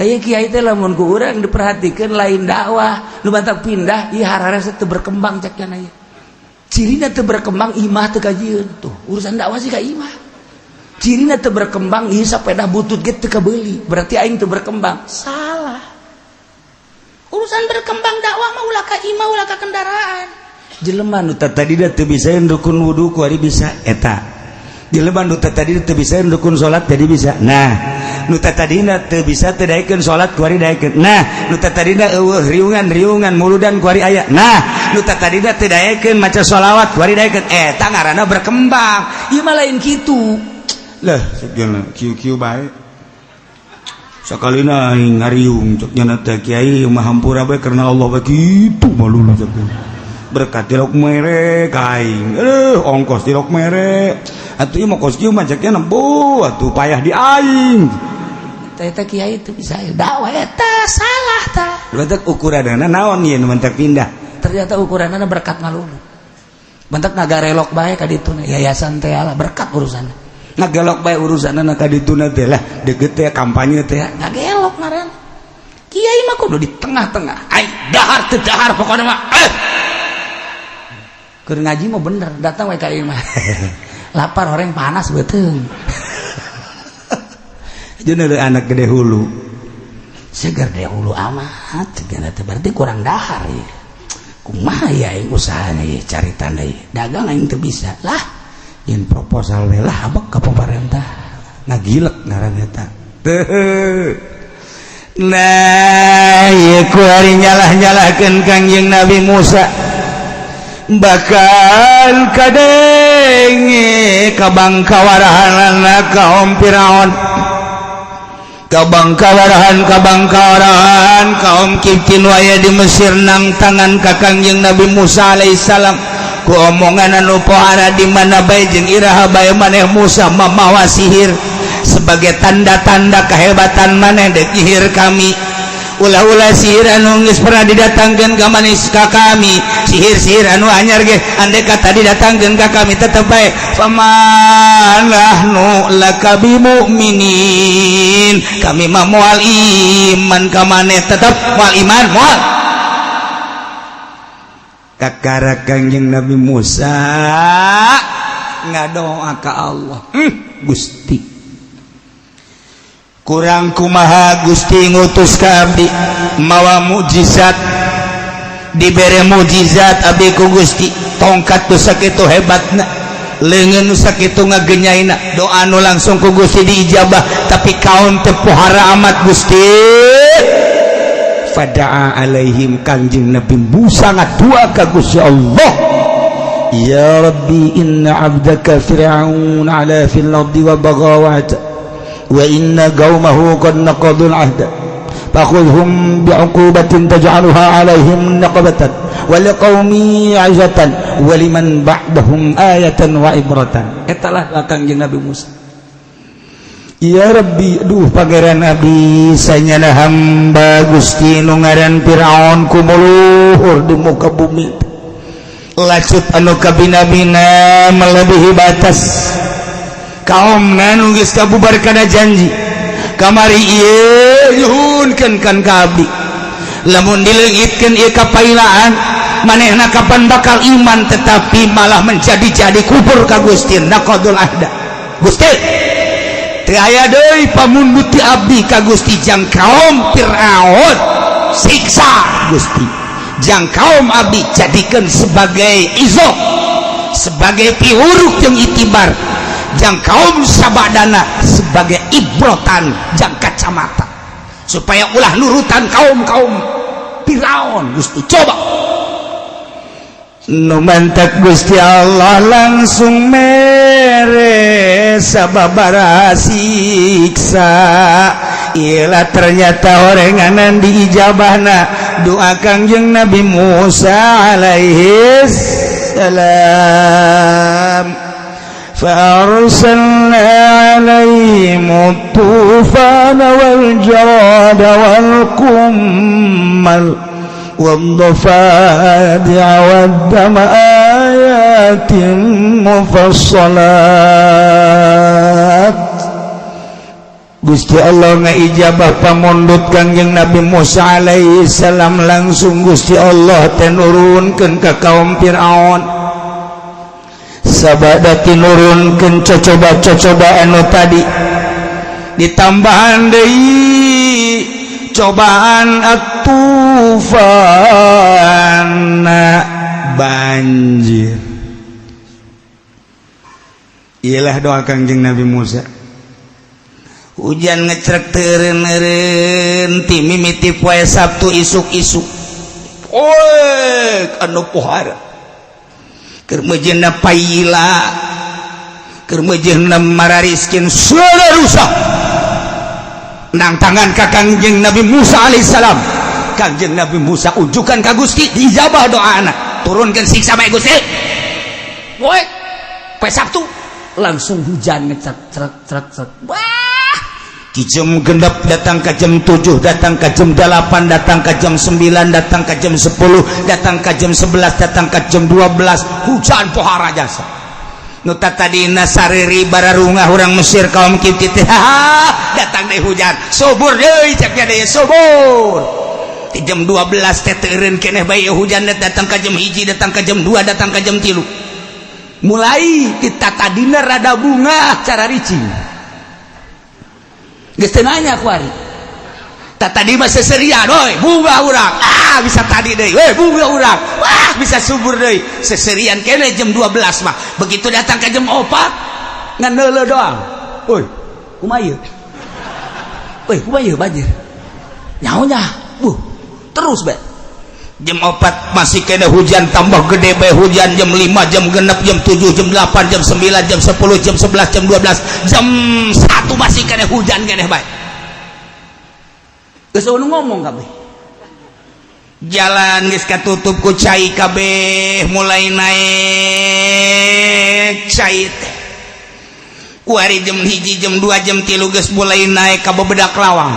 kayak kiai teh lamun ku urang diperhatikeun lain dakwah nu bantak pindah ieu hararese teu berkembang cek kana ieu cirina teu berkembang imah teu kajieun tuh urusan dakwah sih ka imah cirina teu berkembang ieu sapeda butut ge teu kabeuli berarti aing teu berkembang salah urusan berkembang dakwah mah ulah ka imah ulah ka kendaraan jelema nu tadi da teu bisa rukun wudu ku ari bisa eta jelema nu tadi teu bisa rukun salat jadi bisa. Nah, nu tadina teu bisa teu daekeun salat kuari daekeun. Nah, nu tadina eueuh riungan muludan kuari aya. Nah, nu tadina teu daekeun maca shalawat kuari daekeun. Eta ngaranna berkembang. Ieu mah lain kitu. Lah, segenna kieu-kieu bae. Sakalina aing ngariung cok nyana teh kiai mah hampura bae karena Allah bae kitu malulu sakeun. Berkat tilok mere kaing. Ongkos tilok mere. Atuh ieu mah kos kieu mah cekna nembo atuh payah di aing. Eta kiai teu bisa dakwah eta salah tah. Berarti ukuranna naon ieu nu mentek pindah? Ternyata ukuranna berkat ngalulu. Bentek ngagarelok bae ka ditu yayasan teh lah berkat urusanna. Ngagelok bae urusanna ka ditu teh lah deukeut teh kampanye teh ngagelok ngaran. Kiai mah kudu di tengah-tengah. Ai dahar teu dahar pokona mah. Keur ngaji mah bener datang we ka ieu mah. Lapar orang panas betul. Jeung anak gede hulu. Segar gede hulu amat, segala teh berarti kurang dahar ya. Kumaha ya usahana ieu caritana ieu. Dagang aing teu bisa. Lah, yen proposal we lah abek ka pamarentah. Ngagilek ngaran eta. Nah, ieu kuari nyalah-nyalahkeun Kangjeng Nabi Musa. Bakal kadenge kabangkawarahan kaum Firaun, kabangkawarahan kaum Kiptin waya di Mesir nang tangan ka Kangjeng Nabi Musa alaihissalam ku omongan anu pohara di mana bae jeung iraha bae maneh Musa mamawa sihir sebagai tanda-tanda kehebatan maneh dek nyihir kami. Ulah-ulah sihir anu geus pernah didatangkeun ka manis ka kami, sihir-sihir anu anyar ge andai kata didatangkeun ka kami tetep bae famanahnu laka bimu'minin, kami mah moal iman ka maneh tetep moal iman moal kakara Kangjeng Nabi Musa ngadoa ka Allah. Gusti kurang kumaha Gusti ngutus ka abdi mawa mukjizat, dibere mukjizat abdi ku Gusti, tongkat tu sakitu hebatna, leungeun nu sakitu ngagenyaina, doa nu langsung ku Gusti diijabah, tapi kaum teu pohara amat Gusti. Fada'a alaihim Kangjeng Nabi Musa ngadua ka Gusti Allah, ya Rabbi inna abdaka fir'aun ala fil ardi wa bagawat wa inna qaumahu qad naqadul ahda fakhudhum bi'uqubatin taj'aluha 'alaihim naqabatan wa liqaumi 'izatan wa liman ba'dahum ayatan wa ibratan. Etalah Kangjeng Nabi Musa. Ya Rabbi, aduh pangeran Nabi sanyana hamba Gusti nu ngaran Firaun kumuluhur di muka bumi, lacut anu kabina-bina melebihi batas. Kaum nanu geus kabubar kana janji kamari ieu yuhunkeun kan ka abdi, lamun dileungitkeun ieu kapailaan manehna kapan bakal iman, tetapi malah menjadi kubur ka Gusti naqadul ahda. Gusti teu aya deui pamundut ti abdi ka Gusti jang kaum Firaun siksa Gusti, jang kaum abdi jadikeun sebagai izo, sebagai piuruk jeung itibar, jang kaum sabadana sebagai ibrotan jang kacamata, supaya ulah nurutan kaum Firaun. Gusti coba nu mantak Gusti Allah langsung mere sababaraha siksa. Ialah ternyata orenganan diijabahna doa Kangjeng Nabi Musa alaihi salam. فأرسلنا عليهم الطوفان والجراد والقمل والضفادع والدم آيات مفصلات. Gusti Allah ngaijabah pamondot Kangjeng Nabi Musa alaihi salam, langsung Gusti Allah tenurunkeun ka kaum Firaun. Sabada tinurunkeun coba-coba anu tadi, ditambahan deui cobaan at-tufan banjir. Iyalah doa Kangjeng Nabi Musa. Hujan ngecrek teureun ti mimiti poe Sabtu isuk-isuk. Anu pohara. Keur mejeunna paila. Keur mejeunna marariskeun seula rusak. Nang tangan ka Kangjeng Nabi Musa alaihissalam. Kangjeng Nabi Musa ujukan ka Gusti dijabah doana. Turunkeun siksa bae Gusti. Poe Sabtu langsung hujan ngecrek. Wah, di jam genep datang ke jam 7, datang ke jam 8, datang ke jam 9, datang ke jam 10, datang ke jam 11, datang ke jam 12, hujan pohara jasa. Nu tadina sariri bararungah urang Mesir kaum Kipti teh datang deui hujan, subur deui cek deui subur. Di jam 12 teh teureun keneh bae hujan datang ke jam 1, datang ke jam 2, datang ke jam 3. Mulai kita tadina rada bunga cara ricing geus teu nanya kuari tadi mah seserian oi bunga urang bisa tadi deui bunga urang bisa subur deui seserian kene jam 12 mah begitu datang ke jam 4 ngan neuleuh doang kumaha ieu kumaha ieu banjir nyaonya terus bae jam 4 masih kena hujan tambah gede bae hujan jam 5 jam genep jam 7 jam 8 jam 9 jam 10 jam 11 jam 12 jam 1 masih kena hujan kena bae geus ngomong kabeh jalan geus katutup ku cai kabeh mulai naik cai teh ku hari jam 1 jam 2 jam 3 geus mulai naik ka bebedak lawang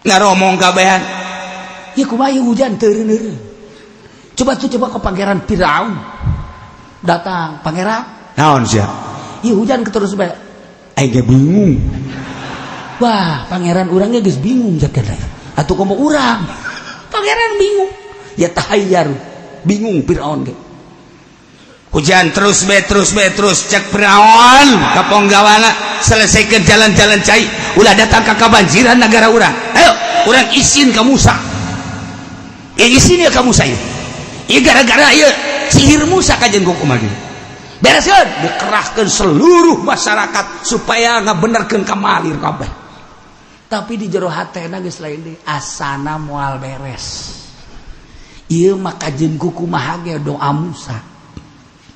ngaromong kabehan ya kumaha hujan teureun. Coba ke pangeran Firaun. Datang pangeran. Naon sia? Ieu hujan terus bae. Aing bingung. Wah, pangeran urang ge geus bingung jakeun lain. Atuh komo urang. Pangeran bingung. Ya tahayyar. Bingung Firaun ge. Hujan terus cek Firaun ka ponggawana selesaikeun jalan-jalan cai. Ulah datang ka kabanjiran negara urang. Ayo, urang izin ka Musa. Isinya kamu saya gara-gara sihir Musa kajian kumaha bereskeun dikerahkan seluruh masyarakat supaya ngabenerkeun kamalir kabeh tapi di jero hatena geus lain deui asana moal beres ieu mah kajian kumaha ge doa Musa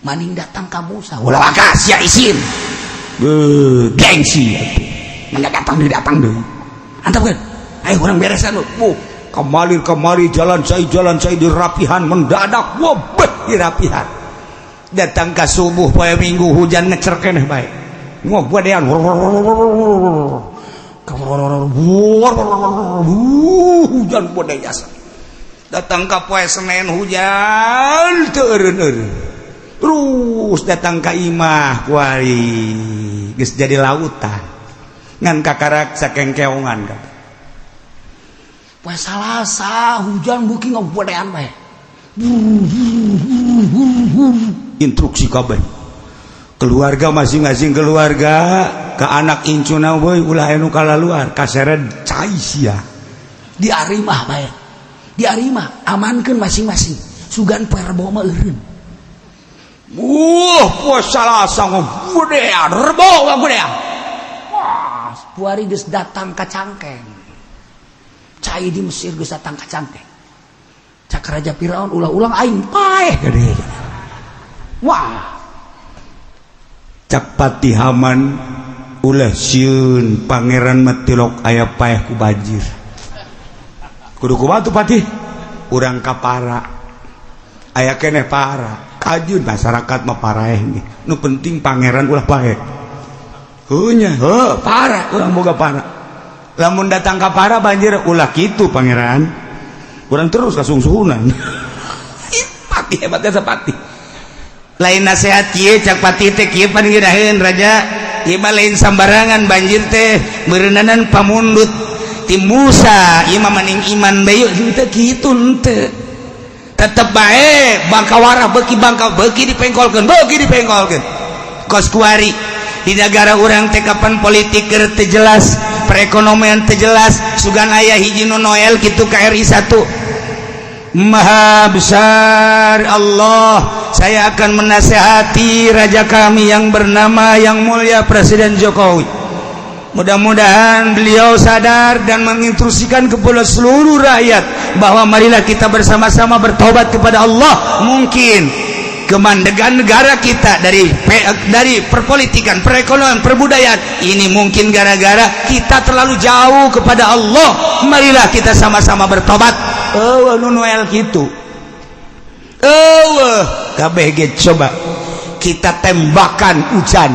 maning datang ka Musa ulah wagas sia izin gengsi atuh datang deui antapkeun ayo urang beresan lu kemari jalan saya dirapihan mendadak wabeh dirapihan datang ke subuh poe Minggu hujan ngecer keneh bae ngobadean hujan bodeh jasa datang ke poe Senin hujan teureun terus datang ke imah kuari geus jadi lautan ngan kakarak sakengkeongan kabeh poe Salasa hujan beuki ngobodean bae. Instruksi kabeh. Keluarga masing-masing keluarga ke anak incuna we ulah anu kalaluar kaseret cai sia. Di arimah bae. Di arimah amankeun masing-masing. Sugan poe Rebo mah eureun. Poe Salasa ngobodean, Rebo ngobodean. Wah, puari geus datang ka Cangkeng. Cai di Mesir geus datang ka Cangkeng. Cak Raja Firaun ulah-ulang aing paeh gede. Wah. Cak Pati Haman ulah sieun pangeran matilok aya paeh ku banjir. Kudu kumaha tuh Pati? Urang kapara. Aya keneh para. Kajun masyarakat mah paraeh ge. Nu penting pangeran ulah paeh. Heunya, para urang boga para. Lamun datang ka para banjir ulah kitu pangeran kurang terus kasungsuhunan Pati hebatnya Pati lain nasihat kieu cak Pati teh kieu panggiraheun raja ieu mah lain sambarangan banjir teh beureunanan pamundut ti Musa ieu mah maning iman bae teh kitu teu tetep bae bangkawarah beuki dipengkolkeun kos kuari di negara urang teh kapan politik keur teu jelas perekonomian terjelas sugan ayah hiji nu Noel gitu KRI 1 Maha besar Allah, saya akan menasihati raja kami yang bernama yang mulia Presiden Jokowi. Mudah-mudahan beliau sadar dan menginstruksikan kepada seluruh rakyat bahwa marilah kita bersama-sama bertobat kepada Allah. Mungkin kemandegan negara kita dari perpolitikan, perekonomian, perbudayaan ini mungkin gara-gara kita terlalu jauh kepada Allah. Marilah kita sama-sama bertobat. Noel gitu. KBG coba kita tembakan hujan.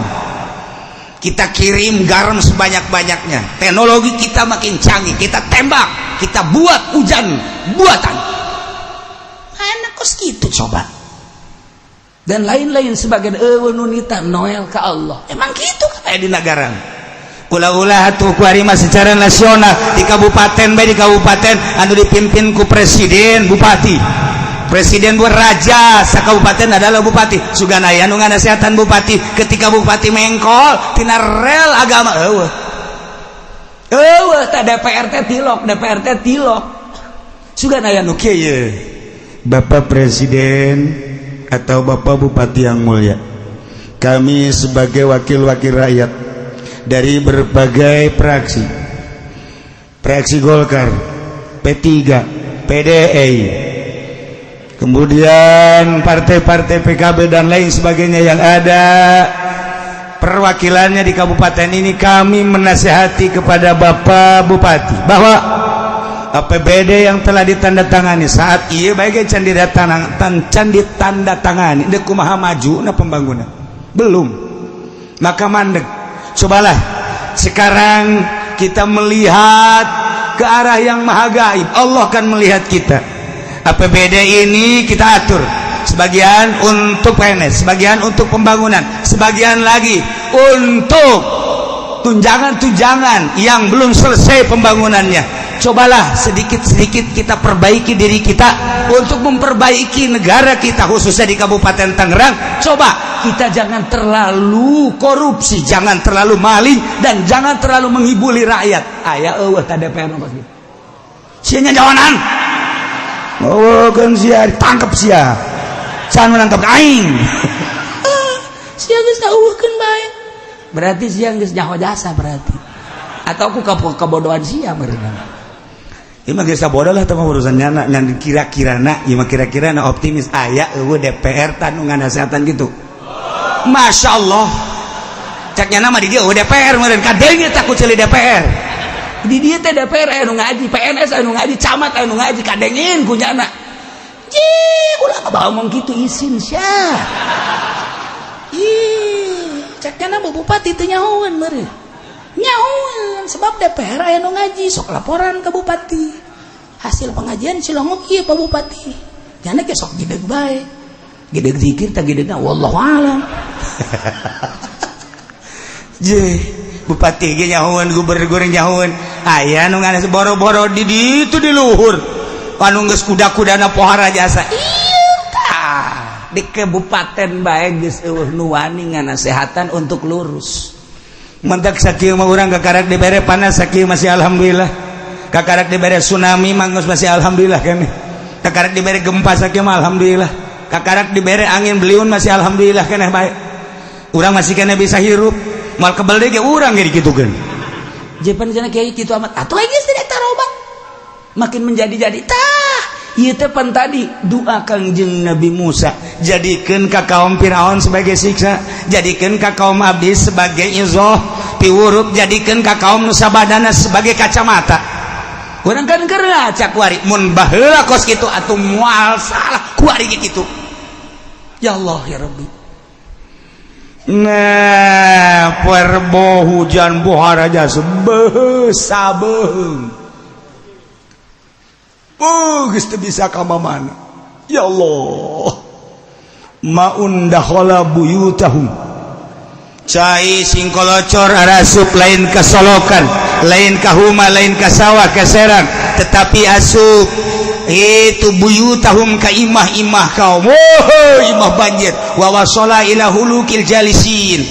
Kita kirim garam sebanyak-banyaknya. Teknologi kita makin canggih. Kita tembak, kita buat hujan buatan. Enak kos gitu coba. Dan lain-lain sebagian nunita Noel ke Allah. Emang gitu kayak di negara. Ulah-ulah atuh kuarima secara nasional di kabupaten bae di kabupaten anu dipimpin ku presiden bupati. Presiden buat raja sakabupaten adalah bupati. Sugana aya nu nganasehatan bupati ketika bupati mengkol tina rel agama ta DPR teh tilok. Sugana aya nu kieu. Bapak Presiden atau Bapak Bupati yang mulia, kami sebagai wakil-wakil rakyat dari berbagai fraksi Golkar, P3, PDI, kemudian partai-partai PKB dan lain sebagainya yang ada perwakilannya di kabupaten ini, kami menasihati kepada Bapak Bupati bahwa APBD yang telah ditandatangani saat iya baik can ditandatangani dek kumaha maju na pembangunan belum, maka mandek. Cobalah sekarang kita melihat ke arah yang maha gaib. Allah akan melihat kita. APBD ini kita atur, sebagian untuk PNS, sebagian untuk pembangunan, sebagian lagi untuk tunjangan-tunjangan yang belum selesai pembangunannya. Cobalah sedikit-sedikit kita perbaiki diri kita untuk memperbaiki negara kita, khususnya di Kabupaten Tangerang. Coba kita jangan terlalu korupsi, jangan terlalu maling, dan jangan terlalu menghibuli rakyat. Aya eueuh ta DPR nomor gitu. Sia jawanan. Kan sia ditangkap sia. Can menangkap aing. Sia geus daueuhkeun bae. Berarti sia geus nyaho jasa berarti. Atau aku kebodohan sia meureun. Ieu mah geus bodoh lah teh urusan nyana ngan kira-kirana, ieu mah kira-kirana optimis aya eueuh DPR tan nu nganasehatan gitu. Masya Allah, caknya nama di dia DPR meren kadenge takut celi DPR di dia teh DPR anu ngaji, PNS anu ngaji, camat anu ngaji, kadengin kunyana ulah ngomong gitu isin sia caknya nama bupati teh nyahoan meren nyahoan sebab DPR anu ngaji sok laporan ke bupati hasil pengajian Cilongok ieu Pak Bupati nyana ge sok gideg bae gede zikir tak gedena wallahu alam. Je bupati ge nyahoan, gubernur nyahoan, aya nu nganes boro-boro di ditu di luhur anu geus kuda-kudana pohara jasa. Ieu tah di kabupaten bae geus eueuh nu wani nganasehatan untuk lurus. Mentak sakieu mah urang kakarak dibere panas sakieu masih alhamdulillah. Kakarak dibere tsunami mah masih alhamdulillah keneh. Kakarak dibere gempa sakieu mah alhamdulillah. Kakarak dibere angin beliun masih alhamdulillah keneh baik. Urang masih keneh bisa hirup. Mal kebal deui ge urang ge dikitukeun. Jepan cenah kiai kitu amat. Atuh geus tidak tarobat. Makin menjadi-jadi tah. Ieu teh pan tadi doa Kangjeng Nabi Musa, jadikeun ka kaum Firaun sebagai siksa, jadikeun ka kaum abdi sebagai izah, piwurup jadikeun ka kaum Nusa Badana sebagai kacamata. Urang kan keur cak kuari mun baheula kos kitu atuh moal salah kuari kitu. Ya Allah ya Rabbi. Nah, perbo hujan buhar aja sebeuh sabeung. Geus teu bisa ka mana. Ya Allah. Maun dakhala buyutahum. Cai sing kolocor arasup lain kasolokan, lain kahuma, lain kasawah, kaserang, tetapi asup itu buyutahum ka imah-imah kaum. Imah banjir wa wasala ila hulukil jalisin.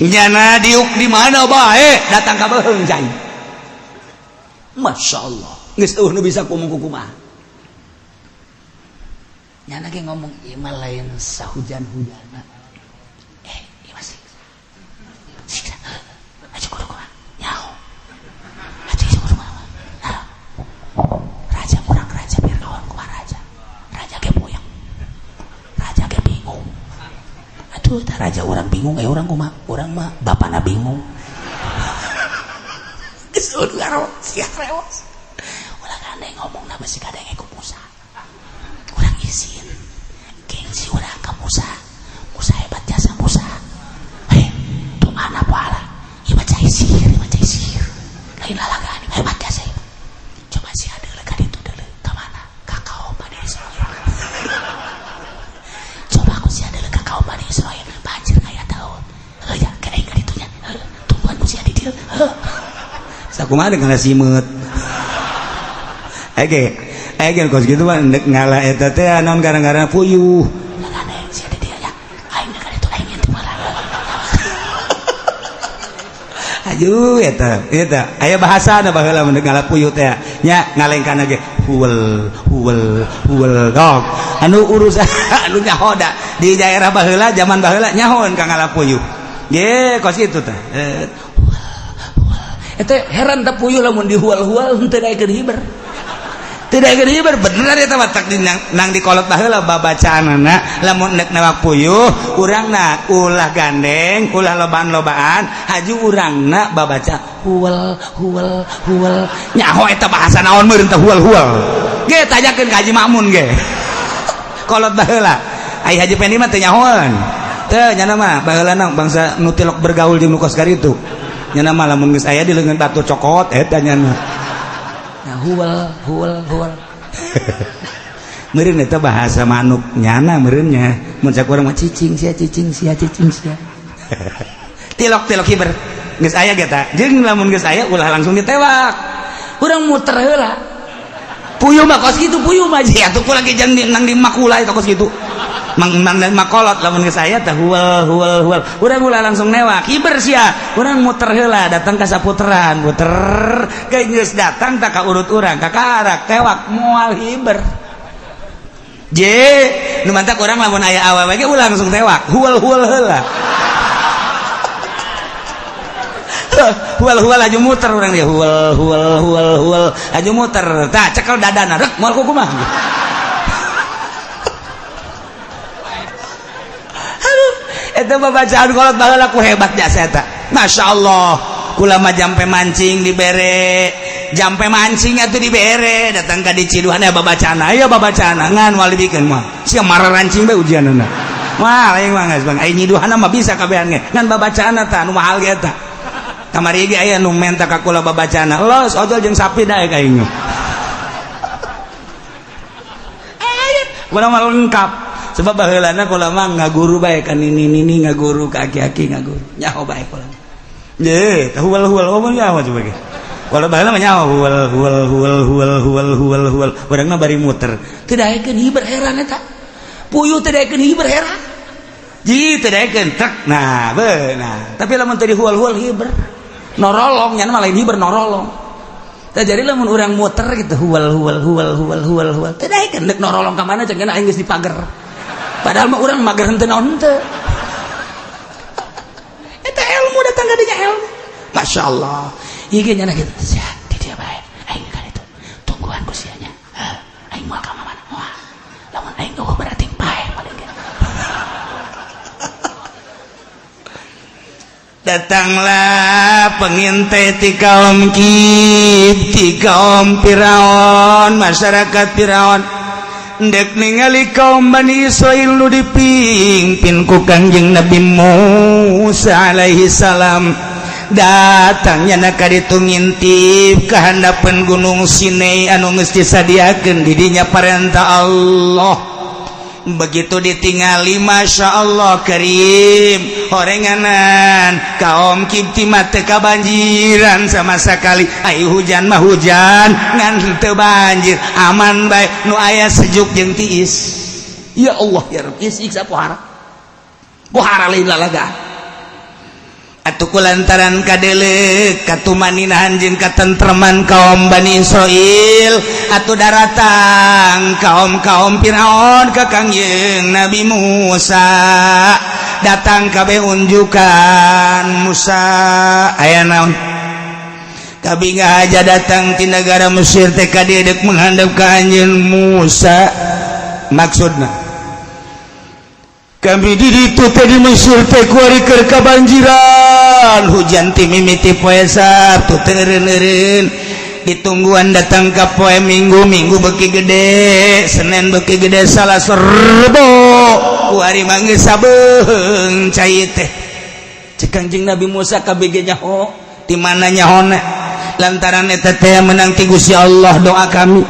Nyana diuk di mana bae datang ka beheung cai. Masyaallah. Geus eueuh nu bisa kumaha. nyana ge ngomong ieu mah lain sahujan-hujana ieu masih siksa aja guru kumaha nyaho aja guru kumaha raja kurang raja biar kawan kumaha raja ge puyeng raja ge bingung atuh tah raja urang bingung urang kumaha urang mah bapana bingung geus garo sia reos ulah gandeng ngomong na besi kadang ku Musa urang izin gengsi urang ka Musa hebat jasa Musa tuh mana pala ieu mah cai sihir lain lalagaan hebat jasa coba si adeuleu ka ditu deuleu ka mana ka kaum Bani Israil coba aku si adeuleu ka kaum Bani Israil banjir aya taun ya kae ka ditu nya tungguan ku si adi dieu sakumaha dengan simeut Ege kos gitu mah ngalah eta teh naon gara-gara puyuh. Ngane si ada dia ya. Aing deuk itu aing teh malah. Aju eta. Aya bahasana baheula mun ngalah puyuh teh nya ngalengkan ge huwel dog. Anu urusan anu nyahoda di daerah baheula zaman baheula nyahon ka ngalah puyuh. Ge kos kitu teh. Eta heran teh puyuh lamun dihuwal-huwal henteu daekeun hiber. Tidak hiber bener eta mah tak nang dikolot baheula babacaanna lamun nek nawak puyuh urangna ulah gandeng ulah lobaan haju urangna babaca huwel nyaho eta bahasa naon meureun teh huwel ge tanyakeun ka Haji Makmun ge kolot baheula ai Haji Pendi mah teu nyahoan teu nya mah baheulana bangsa nu tilok bergaul jeung nu kos karitu nya mah lamun geus aya di leungeun batu cokot eta nya nah huwel meureun eta bahasa manuk nyana meureunnya mun sakurang mah cicing sia tilok hiber geus aya ge ta jeung lamun geus aya ulah langsung ditewak urang muter heula puyuh mah kos kitu puyuh mah ji atuh kulang ge jeung nang di makula eta kos kitu mang makolot lamun geus aya teh huwel urang ulah langsung newak hiber sia urang muter heula datang ka saputeran muter geus geus datang tak ka urut urang ka karak tewak moal hiber je nu mantak urang lamun aya awewe ge ulah langsung tewak huwel heula huwel aju muter urang dia huwel aju muter tah cekel dadana rek moal kumaha eta babacaan kolot baheula ku hebat jasa eta masyaallah kula mah jampe mancing dibere jampe mancing atuh dibere datang ka di Ciduhan aya babacana ngan wali bikin mah sia mararancing bae ujianna mah lain mah geus bang ai nyiduhanna mah bisa kabehan ge ngan babacaana tah nu mahal ge eta kamari ge aya nu menta ka kula babacaana los ojol jeung sapi dae ka aing kumaha lengkap sebab baheulana kula mah ngaguru bae ka nini ngaguru ka aki-aki ngaguru nyaho bae kula ye huwel omong nyaho coba ge kula baheula mah nyaho huwel urangna bari muter teu daekeun hiber heran eta puyuh teu daekeun hiber heran ji teu daekeun trek nah beunah tapi lamun teu dihuwel hiber norolong nya mah lain hiber norolong tah jadi lamun urang muter gitu huwel teu daekeun deuk norolong ka mana cenah aing geus di pager padahal mah urang mager henteu naon henteu eta ilmu datang ka dinya ilmu masyaallah ieu ge nya gitu sia di dia bae aing ka ditu tungguan ku sia nya aing moal ka mana moal lamun aing eueuh berarti bae paling ge datanglah pengintai ti kaum Firaun masyarakat Firaun dek ningali kaum Bani Israil nu dipimpin ku Kangjeng Nabi Musa alaihi salam datangnya na ka ditu ngintip ka handapeun gunung Sinai anu geus disadiakeun di dinya parentah Allah begitu ditingali Masya Allah Karim horenganan kaum Kipti mah teu kabanjiran sama sakali ai hujan mah hujan ngan teu banjir aman bae nu aya sejuk jeung tiis ya Allah ya Rabbi siksa pohara lain lalaga atuh kulantaran kadele katumaninan jeung katentreman kaum Bani Israil atuh daratang kaum Firaun ka Kangjeng Nabi Musa datang kabeh unjukan Musa aya naon kabi aja datang ti negara Mesir teh kadedek menghadap ka Anjeun Musa maksudna kami di ditu teh di Mesir teh kuari keur kabanjiran hujan ti mimiti poe Sabtu teh eureun-eureun ditungguan datang ka poe Minggu beuki gede Senin beuki gede Salasa Rebo kuari mah geus sabeung cai teh cek Kangjeng Nabi Musa kabege nyaho di mana nyahona lantaran eta teh menang ti Gusti Allah doa kami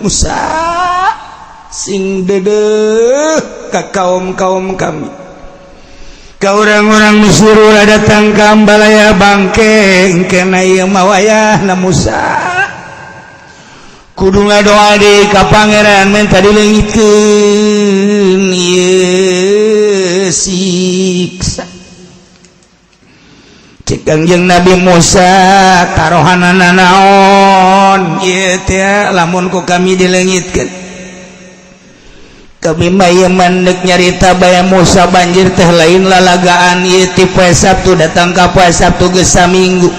Musa sing dedeuh ka kaum kami ka orang-orang Mesir ulah datang ka balaya bangke engkena ieu mah wayahna Musa kudu ngadoa deui ka pangeran minta dileungitkeun ieu siksa cek Kangjeng Nabi Musa tarohanana naon ieu teh lamun ku kami dileungitkeun kami mah mandek nyarita baya Musa banjir teh lain lalagaan ieu ti poe Sabtu datang ka poe Sabtu geus saminggu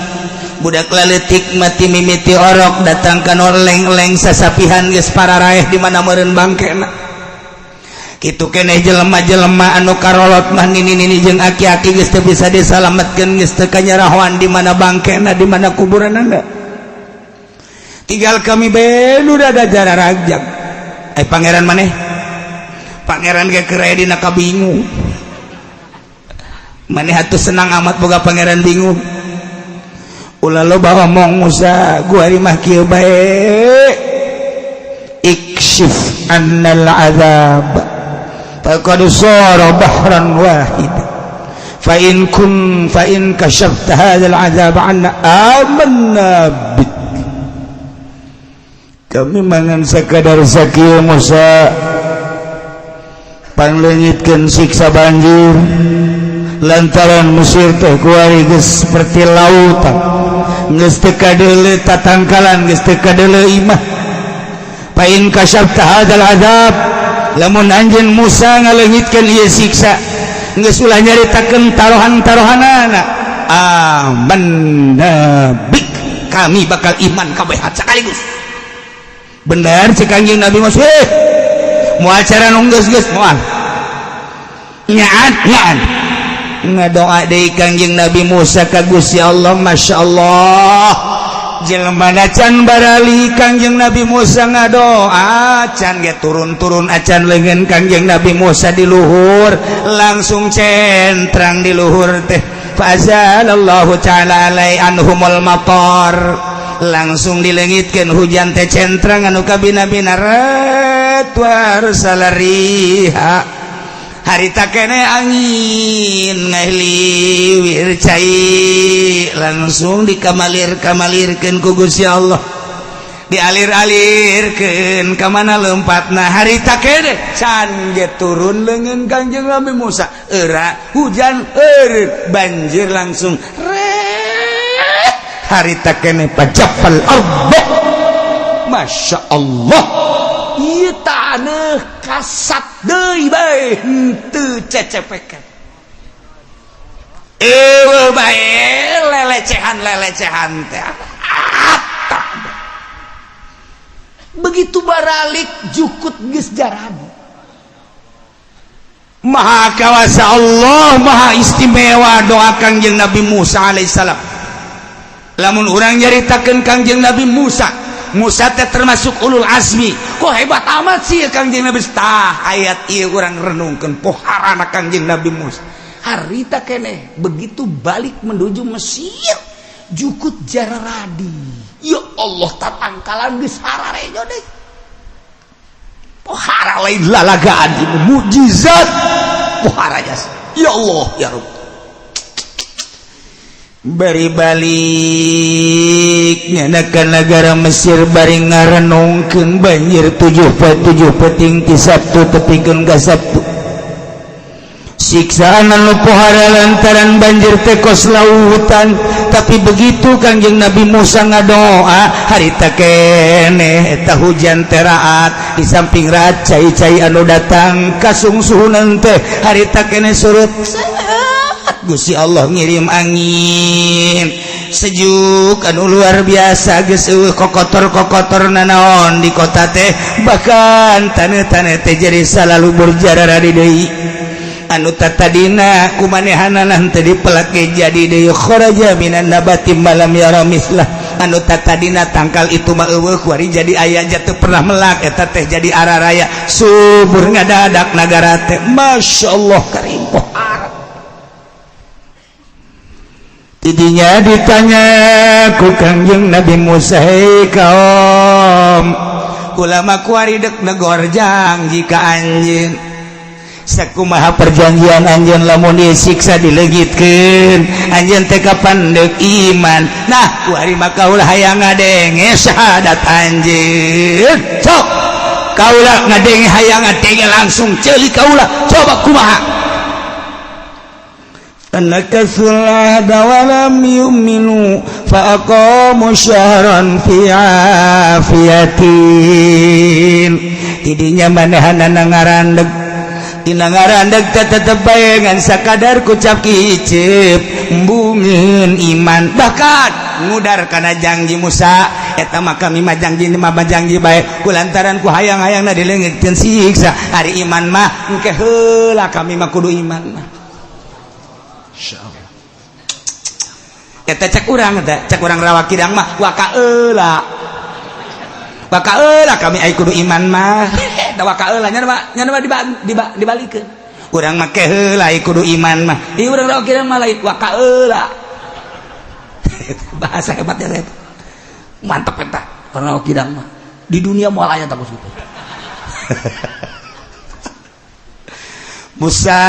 budak leutik mati mimiti orok datang ka leng-leng sasapihan geus pararaeh di mana meureun bangkena kitu keneh jelema-jelema anu karolot mah nini-nini jeung aki-aki geus teu bisa disalametkeun geus teu kanyarahoan di mana bangkena di mana kuburanna tinggal kami benu dada jararagjag pangeran maneh pangeran ge keur aya dina kabingung maneh atuh senang amat boga pangeran bingung ulah loba omong Musa guari mah kieu bae ikshif annal azab faqad sara bahran wahid fa in kashafta hadzal azab anna amanna bik kami mangan sakadar sakieu Musa panglengitkeun siksa banjir lantaran Mesir teh kuari geus seperti lautan geus teu kadeuleu tatangkalan geus teu kadeuleu imah fa in kasyafta hadzal azab lamun anjeun Musa ngaleungitkeun ieu siksa geus ulah nyaritakeun tarohan-tarohanana amanna bik kami bakal iman kabeh sakaligus bener cek Kangjeng Nabi Musa mau acara nunggus moal nyaat ngadoa deui Kangjeng Nabi Musa ka Gusti Allah Masya Allah jelema can barali Kangjeng Nabi Musa ngadoa can ge turun-turun acan leungeun Kangjeng Nabi Musa di luhur langsung centrang di luhur teh fazalallahu ta'ala alai anhumul matar langsung dileungitkeun hujan teh centrang anu kabina-bina war salariha harita kene angin ngahliwir cai langsung dikamalir-kamalirkeun ku Gusti Allah dialir-alirkeun ka mana lempatna harita kene can ge turun leungeun Kangjeng Nabi Musa eura hujan eureun banjir langsung harita kene pajapal arba Masya Allah ieu taneuh kasat deui bae henteu cecepekan bae lelecehan teh begitu baralik jukut geus jaradu maha kawasa Allah maha istimewa doa Kangjeng Nabi Musa alaihissalam lamun urang nyaritakeun Kangjeng Nabi Musa teh termasuk ulul azmi kok hebat amat sih Kangjeng Nabi tah ayat ieu urang renungkeun poharana Kangjeng Nabi Musa harita keneh begitu balik menuju Mesir jukut jararadi ya Allah tatangkalan geus hararejo deui pohara lain lalagaan mukjizat pohara jas ya Allah ya Rabb bari balik nyana ka negara Mesir bari ngarenungkeun banjir 7 peting ti Sabtu tepikeun ka Sabtu siksaan anu pohara lantaran banjir teh kos lautan. Tapi begitu Kangjeng Nabi Musa ngadoa harita keneh eta hujan teraat di samping raat cai-cai anu datang kasungsuhunan teh harita keneh surut Gusti Allah ngirim angin sejuk anu luar biasa geus kokotor-kokotor nanaon di kota teh bahkan taneuh-taneuh teh jadi salalu berjarara di deui anu tatadina kumanehanana teh dipelake jadi deui kharaja minan nabati malam yara mislah anu tatadina tangkal itu mah eueuh kuari jadi aya jatuh pernah melak eta teh jadi araraya subur ngadadak nagara teh masyaallah karim tidinya ditanya ku Kangjeng Nabi Musa hei kaum ulama kuari dek negor janji ka anjeun sakumaha perjanjian anjeun lamun disiksa dilegitkeun anjeun teh kapan deuk iman nah kuari mah kaula hayang ngadenge syahadat anjeun sok kaula ngadenge hayang ngadenge langsung ceuli kaula coba kumaha anakasul ahda walam yu'minu fa'aqamu syahran fi afiyatin tidinya manehanana ngarandeg dina ngarandeg tetep bayangan sakadar kucap kicep embungin iman bahkan ngudar kana janji Musa eta mah kami mah janji mah janji bae kulantaran ku hayang-hayangna dileungitkeun siksa hari iman mah engke heula kami mah kudu iman mah insyaallah eta cek urang rawa kidang mah wakaeula kami ai kudu iman mah da wakaeula nya mah dibalikeun urang mah keheula ai kudu iman mah ieu urang rawa kidang mah lain wakaeula bahasa hebat ya eta mantep eta rawa kidang mah di dunia moal aya tak kitu Musa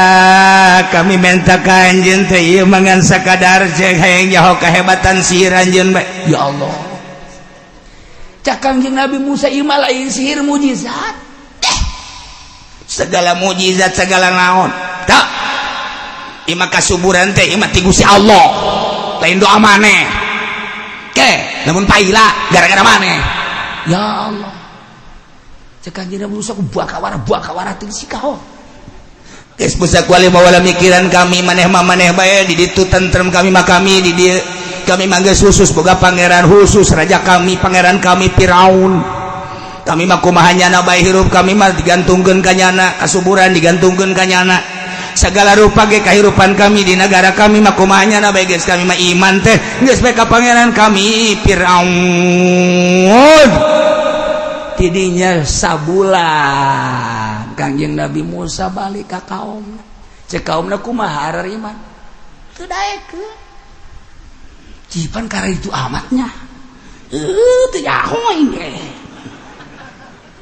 kami minta ka anjeun teh ieu mangan sakadar jeung hayang nyaho kahebatan sihir anjeun bae ya Allah cak Kangjeng Nabi Musa ieu mah lain sihir mujizat segala mujizat segala naon tak ieu mah kasuburan teh ieu mah ti Gusti Allah lain doa maneh ke lamun paila gara-gara maneh ya Allah cak Kangjeng Nabi Musa ku buaka-wara teh sikao geus pusa kuali bawala mikiran kami maneh bae di ditu tentrem kami mah kami di dieu kami mah geus khusus boga pangeran khusus raja kami pangeran kami Firaun kami mah kumaha nyana bae hirup kami mah digantungkeun ka nyana kasuburan digantungkeun ka nyana segala rupa ge kahirupan kami di negara kami mah kumaha nyana bae geus kami mah iman teh geus bae ka pangeran kami Firaun tidinya sabulan Kangjeng Nabi Musa balik ka kaum cek kaumna kumaha harar iman teu daekeun cipan karena itu amatnya teu nyaho ini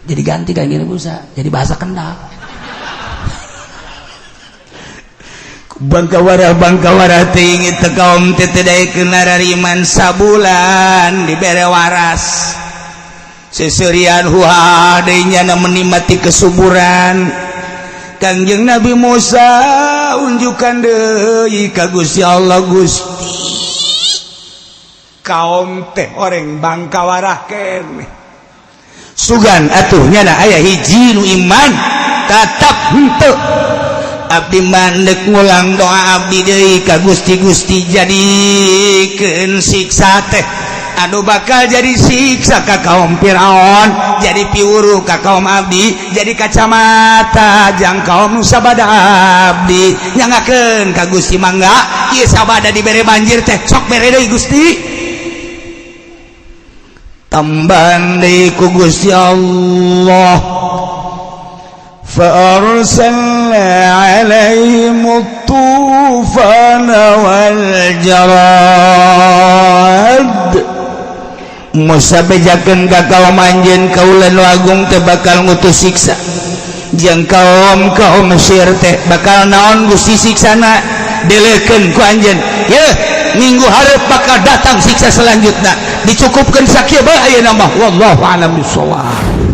jadi ganti Kangjeng Nabi Musa jadi bahasa Kendal bangkawara tinggi teu kaum teu daekeun harar iman sabulan dibere waras seserian huha deinya na menikmati kesuburan Kangjeng Nabi Musa unjukan deui ka Gusti Allah Gusti kaum teh oreng bangkawarah keneh sugan atuh nyana aya hiji nu iman tatap henteu abdi mandek ngulang doa abdi deui ka Gusti jadikeun siksa teh anu bakal jadi siksa ka kaum Firaun jadi piwuruh ka kaum abdi jadi kacamata jang kaum nu sabada abdi nyangakeun ka Gusti mangga ieu sabada dibere banjir teh sok bere deui Gusti tambahan deui ku Gusti Allah fa arsalna alaihim at-tufana wal jarad Musa bejakeun ka kaum anjeun kaula nu agung teh bakal ngutus siksa jeung kaum Mesir teh bakal naon Gusti siksana deleukeun ku anjeun ye minggu hareup bakal datang siksa selanjutna dicukupkeun sakieu bae ayeuna mah wallahu a'lam bishawab.